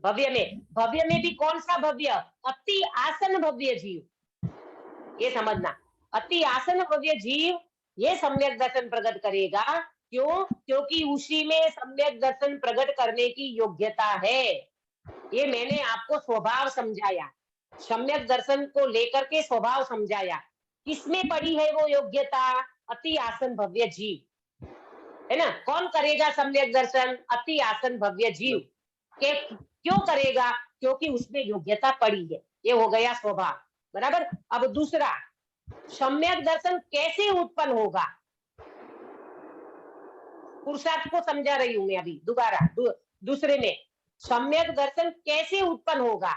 भव्य में। भव्य में भी कौन सा भव्य? अति आसन भव्य जीव। ये समझना, अति आसन भव्य जीव ये सम्यक दर्शन प्रकट करेगा। क्यों? क्योंकि उसी में सम्यक दर्शन प्रकट करने की योग्यता है। ये मैंने आपको स्वभाव समझाया, सम्यक दर्शन को लेकर के स्वभाव समझाया। किसमें पड़ी है वो योग्यता? अति आसन भव्य जीव, है ना। कौन करेगा सम्यक दर्शन? अति आसन भव्य जीव। के क्यों करेगा? क्योंकि उसमें योग्यता पड़ी है। ये हो गया स्वभाव। बराबर। अब दूसरा, सम्यक दर्शन कैसे उत्पन्न होगा? पुरुषार्थ को समझा रही हूं मैं अभी दोबारा। दूसरे में सम्यक दर्शन कैसे उत्पन्न होगा?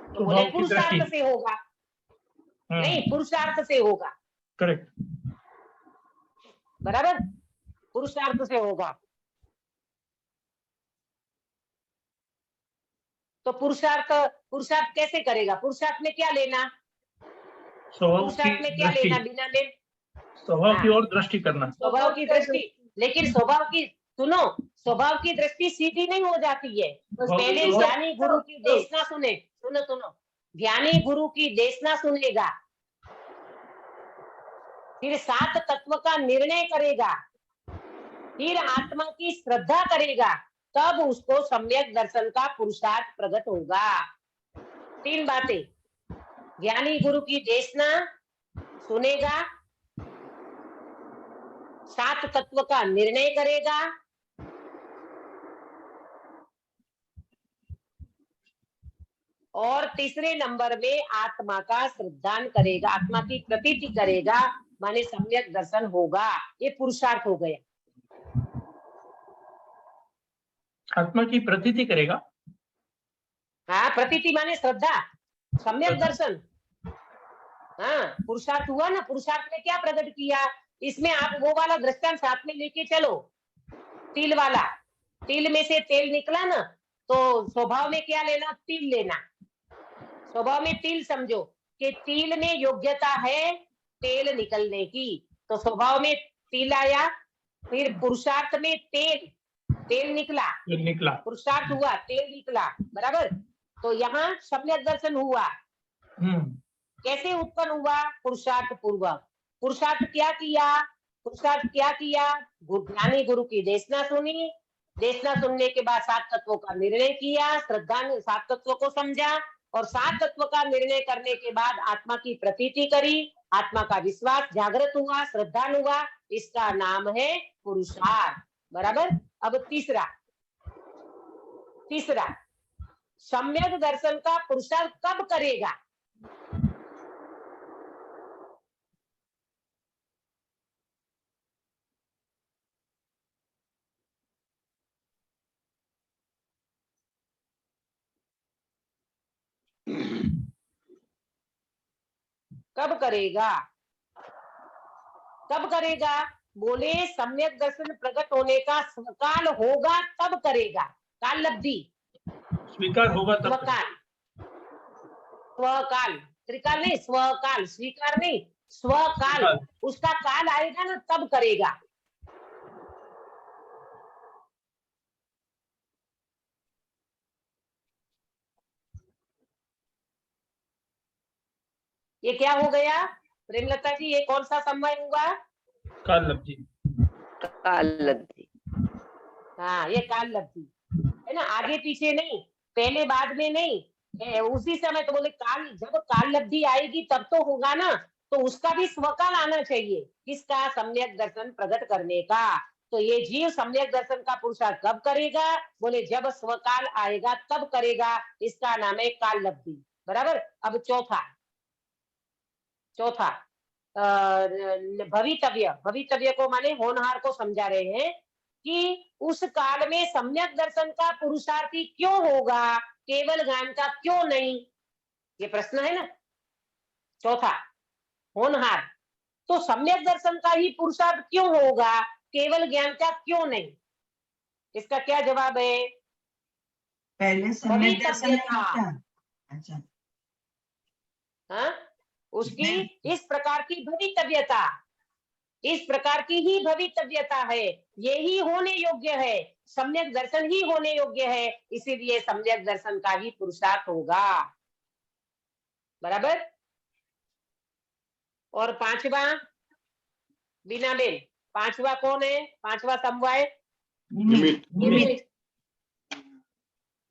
तो बोले पुरुषार्थ से होगा। नहीं, पुरुषार्थ से होगा। करेक्ट। बराबर। पुरुषार्थ से होगा। तो पुरुषार्थ कैसे करेगा? पुरुषार्थ में क्या लेना? पुरुषार्थ में क्या लेना? बिना ले स्वभाव की ओर दृष्टि करना। स्वभाव की दृष्टि। लेकिन स्वभाव की, सुनो, स्वभाव की दृष्टि सीधी नहीं हो जाती है। पहले ज्ञानी गुरु की देशना सुने। सुनो, ज्ञानी गुरु की देशना सुनेगा, फिर 7 तत्व का निर्णय करेगा, फिर आत्मा की श्रद्धा करेगा, तब उसको सम्यक दर्शन का पुरुषार्थ प्रकट होगा। 3 बातें। ज्ञानी गुरु की देशना सुनेगा, 7 तत्व का निर्णय करेगा, और तीसरे नंबर में आत्मा का श्रद्धान करेगा, आत्मा की प्रतीति करेगा, माने सम्यक दर्शन होगा। ये पुरुषार्थ हो गया। आत्मा की प्रतीति करेगा। हाँ, प्रतीति माने श्रद्धा, सम्यक दर्शन। पुरुषार्थ हुआ ना, पुरुषार्थ में क्या प्रकट किया, इसमें आप वो वाला दृष्टांत साथ में लेके चलो, तिल वाला, तिल में से तेल निकला ना, तो स्वभाव में क्या लेना, तिल लेना, स्वभाव में तिल समझो कि तिल में योग्यता है तेल निकलने की, तो स्वभाव में तिल आया, फिर पुरुषार्थ में तेल, तेल निकला, ये निकला। पुरुषार्थ हुआ, तेल निकला, बराबर। तो यहाँ सम्यक दर्शन हुआ, कैसे उत्पन्न हुआ, पुरुषार्थ पूर्वक। पुरुषार्थ क्या किया, पुरुषार्थ क्या किया, ज्ञानी गुरु की देशना सुनी, देशना सुनने के बाद 7 तत्वों का निर्णय किया, श्रद्धा ने 7 तत्वों को समझा, और 7 तत्व का निर्णय करने के बाद आत्मा की प्रतीति करी, आत्मा का विश्वास जागृत हुआ, श्रद्धा हुआ, इसका नाम है पुरुषार्थ, बराबर। अब तीसरा सम्यक दर्शन का पुरुषार्थ कब करेगा, कब करेगा, कब करेगा, बोले सम्यक दर्शन प्रकट होने का स्वकाल होगा तब करेगा, काल लब्धि, स्वीकार होगा तब स्वकाल, स्वकाल, त्रिकाल नहीं, स्वकाल, स्वीकार नहीं, स्वकाल, उसका काल आएगा ना तब करेगा। ये क्या हो गया प्रेमलता जी, ये कौन सा समय हुआ, काल लब्धि। काल लब्धि। हाँ ये काल लब्धि है ना, आगे पीछे नहीं, पहले बाद में नहीं, उसी समय। तो बोले काल, जब काल लब्धि आएगी तब तो होगा ना, तो उसका भी स्वकाल आना चाहिए, किसका, सम्यक दर्शन प्रकट करने का। तो ये जीव सम्यक दर्शन का पुरुषार्थ कब करेगा, बोले जब स्वकाल आएगा तब करेगा, इसका नाम है काल लब्धि, बराबर। अब चौथा भवितव्य, भवितव्य को माने होनहार को समझा रहे हैं कि उस काल में सम्यक दर्शन का पुरुषार्थी क्यों होगा, केवल ज्ञान का क्यों नहीं, ये प्रश्न है ना। चौथा होनहार, तो सम्यक दर्शन का ही पुरुषार्थ क्यों होगा, केवल ज्ञान का क्यों नहीं, इसका क्या जवाब है, पहले सम्यक दर्शन भवितव्य का था। क्या? अच्छा, हाँ? उसकी इस प्रकार की भवितव्यता, इस प्रकार की ही भवितव्यता है, ये ही होने योग्य है, सम्यक दर्शन ही होने योग्य है, इसीलिए सम्यक दर्शन का ही पुरुषार्थ होगा, बराबर। और पांचवा, बीना बेन, पांचवा कौन है, पांचवा समवाय, निमित्त।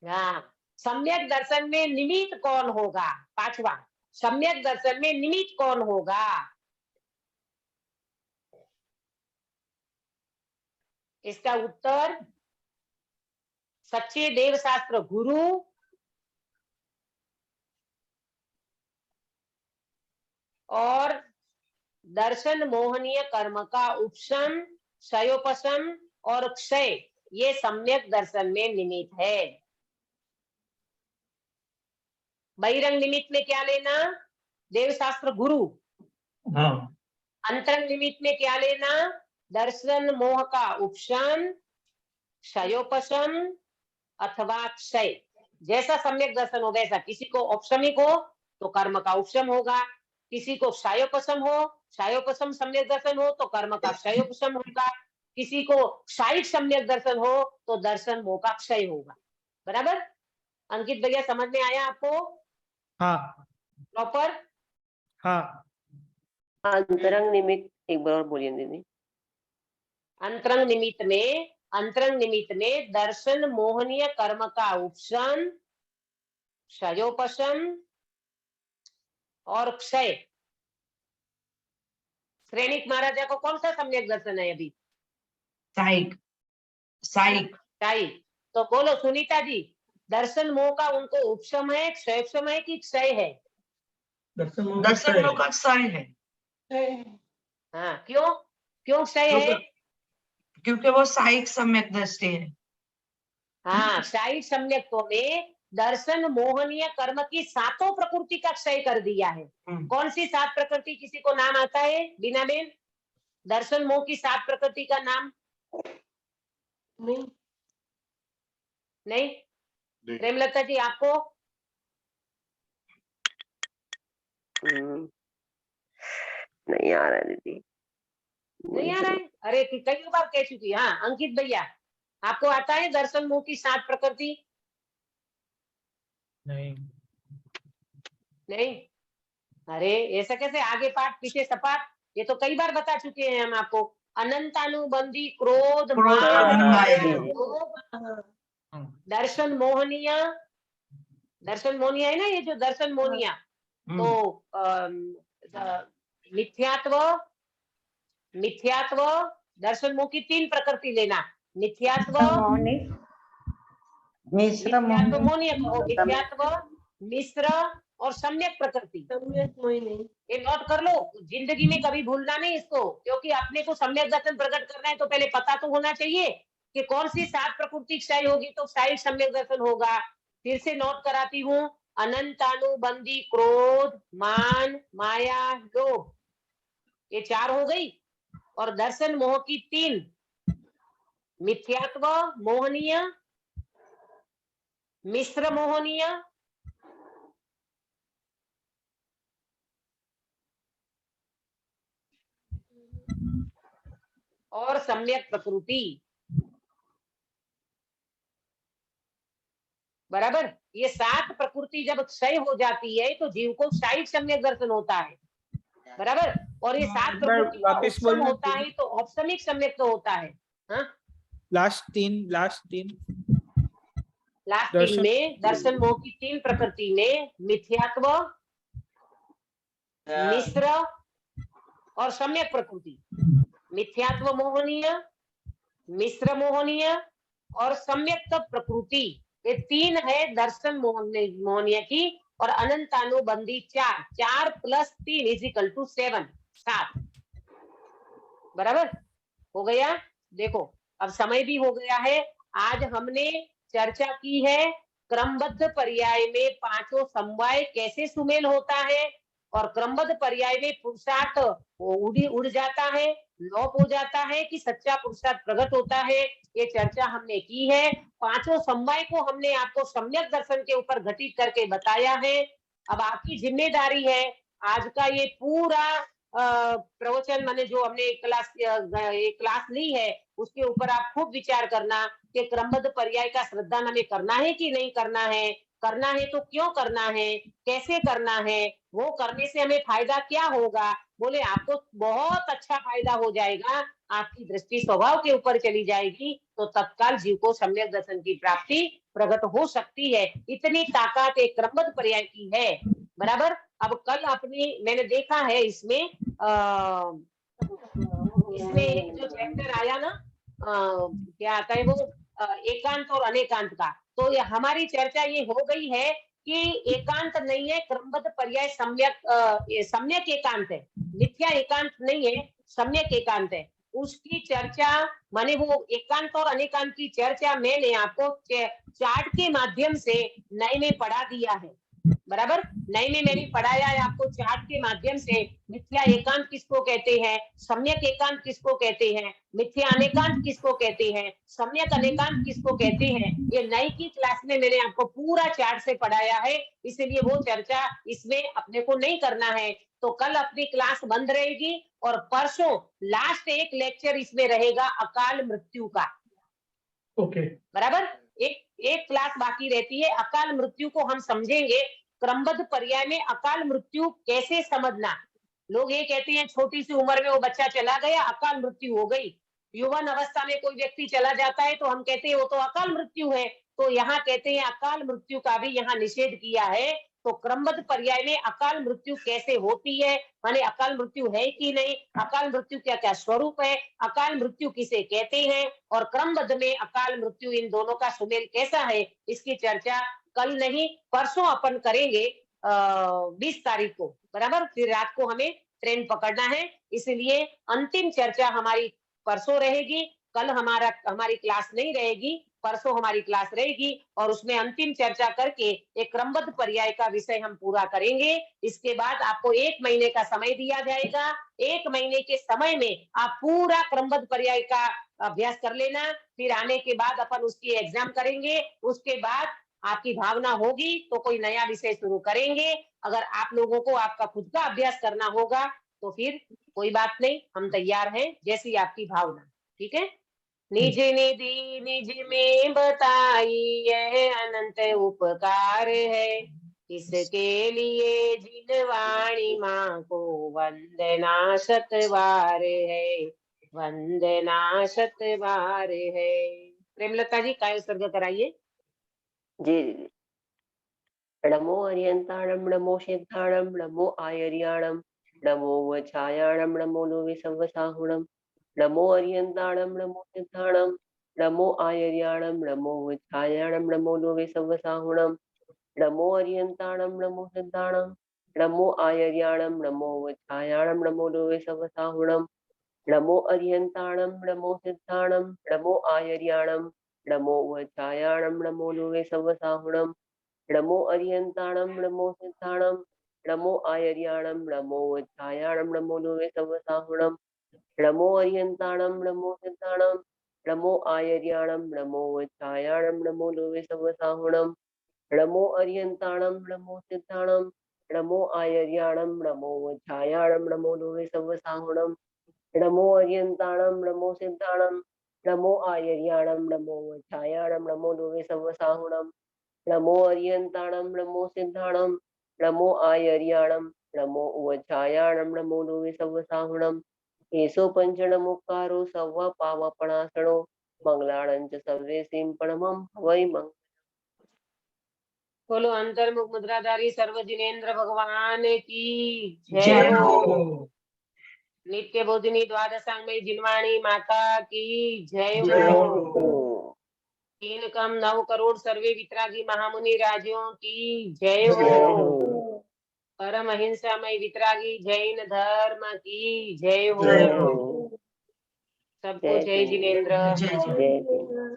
हाँ, सम्यक दर्शन में निमित्त कौन होगा, पांचवा, सम्यक दर्शन में निमित्त कौन होगा, इसका उत्तर सच्चे देव शास्त्र गुरु और दर्शन मोहनीय कर्म का उपशम, क्षयोपशम और क्षय, ये सम्यक दर्शन में निमित्त है। बहिरंग निमित्त में क्या लेना, देव शास्त्र गुरु, हाँ, अंतरंग निमित्त में क्या लेना, दर्शन मोह का उपशम, क्षयोपशम अथवा क्षय, जैसा सम्यक दर्शन हो वैसा, किसी को औपशमिक हो तो कर्म का उपशम होगा, किसी को क्षयोपशम हो, क्षयोपशम सम्यक दर्शन हो तो कर्म का क्षयोपशम होगा, किसी को क्षयिक सम्यक दर्शन हो तो दर्शन मोह का क्षय होगा, बराबर। अंकित भैया समझ में आया आपको, हाँ प्रॉपर। हाँ। अंतरंग निमित्त एक बार और बोलिए दीदी। अंतरंग निमित्त में दर्शन मोहनीय कर्म का उपशम, क्षयोपशम और क्षय। श्रेणिक महाराजा को कौन सा सम्यक दर्शन है अभी, साइक, साइक, क्षय। तो बोलो सुनीता जी, दर्शन मोह का उनको उपशम है, क्षयोपशम है कि क्षय है, दर्शन मोह का क्षय है। हाँ क्यों, क्यों क्षय है, क्योंकि वो साइक सम्यक दृष्टि है। हाँ, शाही सम्यक्त्व में दर्शन मोहनीय कर्म की सातों प्रकृति का क्षय कर दिया है। कौन सी 7 प्रकृति, किसी को नाम आता है बीना बेन? दर्शन मोह की 7 प्रकृति का नाम? नहीं, नहीं? नहीं। प्रेमलता जी आपको? नहीं आ रहा है दीदी। नहीं आ रहा है? अरे कई बार कह चुकी। हाँ अंकित भैया, आपको आता है दर्शन मोह की 7 प्रकृति? नहीं। नहीं? अरे ऐसा कैसे, आगे पाठ पीछे सपाट, ये तो कई बार बता चुके हैं हम आपको। अनंतानुबंधी क्रोध, क्रोध, मान, माया, माया, लोभ। लोभ, हाँ, दर्शन मोहनीय, दर्शन मोहनीय है ना, ये जो दर्शन मोहनीय, तो मिथ्यात्व, मिथ्यात्व, दर्शन मोह की 3 प्रकृति लेना। मिथ्यात्व, मिथ्यात्व मोहनीय कहो, मिथ्यात्व, मिश्र और सम्यक प्रकृति। सम्यक मोहिनी। ये नोट कर लो, जिंदगी में कभी भूलना नहीं इसको, क्योंकि अपने को सम्यक दर्शन प्रकट करना है तो पहले पता तो होना चाहिए कि कौन सी 7 प्रकृति क्षय होगी तो क्षय सम्यक दर्शन होगा। फिर से नोट कराती हूँ, अनंतानुबंधी क्रोध, मान, माया, लोभ, ये 4 हो गई। और दर्शन मोह की 3, मिथ्यात्व मोहनीय, मिश्र मोहनीय, और सम्यक प्रकृति। बराबर, ये 7 प्रकृति जब क्षय हो जाती है तो जीव को शाही सम्यक दर्शन होता है। बराबर, और ये 7 प्रकृति का वापस उपशम बोलना होता है तो औपसमिक सम्यक तो होता है। हाँ? लास्ट 3 लास्ट 3 दर्शन- में दर्शन मोह की 3 प्रकृति में मिथ्यात्व, मिश्र और सम्यक प्रकृति। मिथ्यात्व मोहनीय, मिश्र मोहनीय और सम्यक प्रकृति, ये 3 है दर्शन मोहनीय की। और अनंतानुबंधी 4, 4 + 3 = 7, 7। बराबर हो गया। देखो अब समय भी हो गया है। आज हमने चर्चा की है क्रमबद्ध पर्याय में पांचों समवाय कैसे सुमेल होता है, और क्रमबद्ध पर्याय में पुरुषार्थ उड़ जाता है, लोप हो जाता है कि सच्चा पुरुषार्थ प्रकट होता है, ये चर्चा हमने की है। पांचों समवाय को हमने आपको सम्यक दर्शन के ऊपर घटित करके बताया है। अब आपकी जिम्मेदारी है आज का ये पूरा प्रवचन, मैंने जो हमने क्लास ली है उसके ऊपर आप खूब विचार करना कि क्रमबद्ध पर्याय का श्रद्धान हमें करना है कि नहीं करना है, करना है तो क्यों करना है, कैसे करना है, वो करने से हमें फायदा क्या होगा। बोले आपको बहुत अच्छा फायदा हो जाएगा, आपकी दृष्टि स्वभाव के ऊपर चली जाएगी तो तत्काल जीव को सम्यक दर्शन की प्राप्ति प्रकट हो सकती है। इतनी ताकत एक क्रमबद्ध पर्याय की है। बराबर। अब कल अपनी मैंने देखा है इसमें इसमें एक जो चैप्टर आया ना, क्या आता है वो, एकांत और अनेकांत का। तो ये हमारी चर्चा ये हो गई है कि एकांत नहीं है, क्रमबद्ध पर्याय सम्यक एकांत है, मिथ्या एकांत नहीं है, सम्यक एकांत है। उसकी चर्चा माने वो एकांत और अनेकांत की चर्चा मैंने आपको चार्ट के माध्यम से नए में पढ़ा दिया है। बराबर, नए में मैंने पढ़ाया है आपको चार्ट के माध्यम से। मिथ्या एकांत किसको कहते हैं, सम्यक एकांत किसको कहते हैं, मिथ्या अनेकांत किसको कहते हैं, सम्यक अनेकांत किसको कहते हैं, ये नई की क्लास में मैंने आपको पूरा चार्ट से पढ़ाया है। इसलिए वो चर्चा इसमें अपने को नहीं करना है। तो कल अपनी क्लास बंद रहेगी और परसों लास्ट एक लेक्चर इसमें रहेगा अकाल मृत्यु का। ओके। बराबर, एक क्लास बाकी रहती है, अकाल मृत्यु को हम समझेंगे। क्रमबद्ध पर्याय में अकाल मृत्यु कैसे समझना। लोग ये कहते हैं छोटी सी उम्र में वो बच्चा चला गया, अकाल मृत्यु हो गई। युवान अवस्था में कोई व्यक्ति चला जाता है तो हम कहते हैं वो तो अकाल मृत्यु है। तो यहाँ कहते हैं अकाल मृत्यु का भी यहाँ निषेध किया है। तो क्रमबद्ध पर्याय में अकाल मृत्यु कैसे होती है, माने अकाल मृत्यु है कि नहीं, अकाल मृत्यु क्या क्या स्वरूप है, अकाल मृत्यु किसे कहते हैं, और क्रमबद्ध में अकाल मृत्यु, इन दोनों का सुमेल कैसा है, इसकी चर्चा कल नहीं परसों अपन करेंगे 20 तारीख को। बराबर, फिर रात को हमें ट्रेन पकड़ना है, इसलिए अंतिम चर्चा हमारी परसों रहेगी। कल हमारी क्लास नहीं रहेगी। परसों हमारी क्लास रहेगी और उसमें अंतिम चर्चा करके एक क्रमबद्ध पर्याय का विषय हम पूरा करेंगे। इसके बाद आपको 1 महीने का समय दिया जाएगा। 1 महीने के समय में आप पूरा क्रमबद्ध पर्याय का अभ्यास कर लेना। फिर आने के बाद अपन उसकी एग्जाम करेंगे। उसके बाद आपकी भावना होगी तो कोई नया विषय शुरू करेंगे। अगर आप लोगों को आपका खुद का अभ्यास करना होगा तो फिर कोई बात नहीं, हम तैयार हैं, जैसी आपकी भावना। ठीक है। निज निधि निज में बताई यह अनंत उपकार है, इसके लिए जिन वाणी माँ को वंदना शतबार है, वंदना शतबार है। प्रेमलता जी काय उत्सर्ग कराइए। जी जी। नमो अर्यंताणम नमो सिद्धाणम नमो आयर्याणम नमो वछायाणम नमो लोवे सवसाहुणम नमो अर्यंताणम नमो सिद्धाणम नमो आयर्याणम नमो वछायाणम नमो लोवे सवसाहुणम नमो अर्यंताणम नमो सिद्धाणम नमो आयर्याणम नमो वछायाणम नमो लोवे सवसाहुणम नमो अर्यंताणम नमो सिद्धाणम नमो आयर्याणम नमो वछायाणम नमो लोवे सवसाहुणम नमो अर्यंताणम नमो सिद्धाणम नमो आयर्याणम नमो वछायाणम नमो लोवे सवसाहुणम नमो अर्यंताणम नमो सिद्धाणम नमो आयर्याणम नमो वछायाणम नमो लोवे सवसाहुणम नमो अर्यंताणम नमो सिद्धाणम नमो आयर्याणम नमो वछायाणम नमो लोवे सवसाहुणम नमो अर्यंताणम नमो सिद्धाणम नमो आयर्याणम नमो वछायाणम नमो लोवे सवसाहुणम नमो अर्यंताणम नमो सिद्धाणम नमो आयर्याणम नमो वछायाणम नमो लोवे सवसाहुणम एसो पंचणमुक्कारो सव्वा पावपणासणो मंगलाणंच सर्वेसिं परमं वै मंग। बोलो अंतर्मुख मुद्राधारी सर्व जिनेन्द्र भगवान की जय जय हो। हो। नित्य बोधिनी द्वादशांगमयी जिनवाणी माता की जय जय हो। हो। 3 कम 9 करोड़ सर्वे वितरागी महामुनि राजों की जय जय हो। हो। परम अहिंसामय वितरागी जैन धर्म की जय हो। जय जय हो। हो। सबको जय जिनेन्द्र। जय जय। जय जय।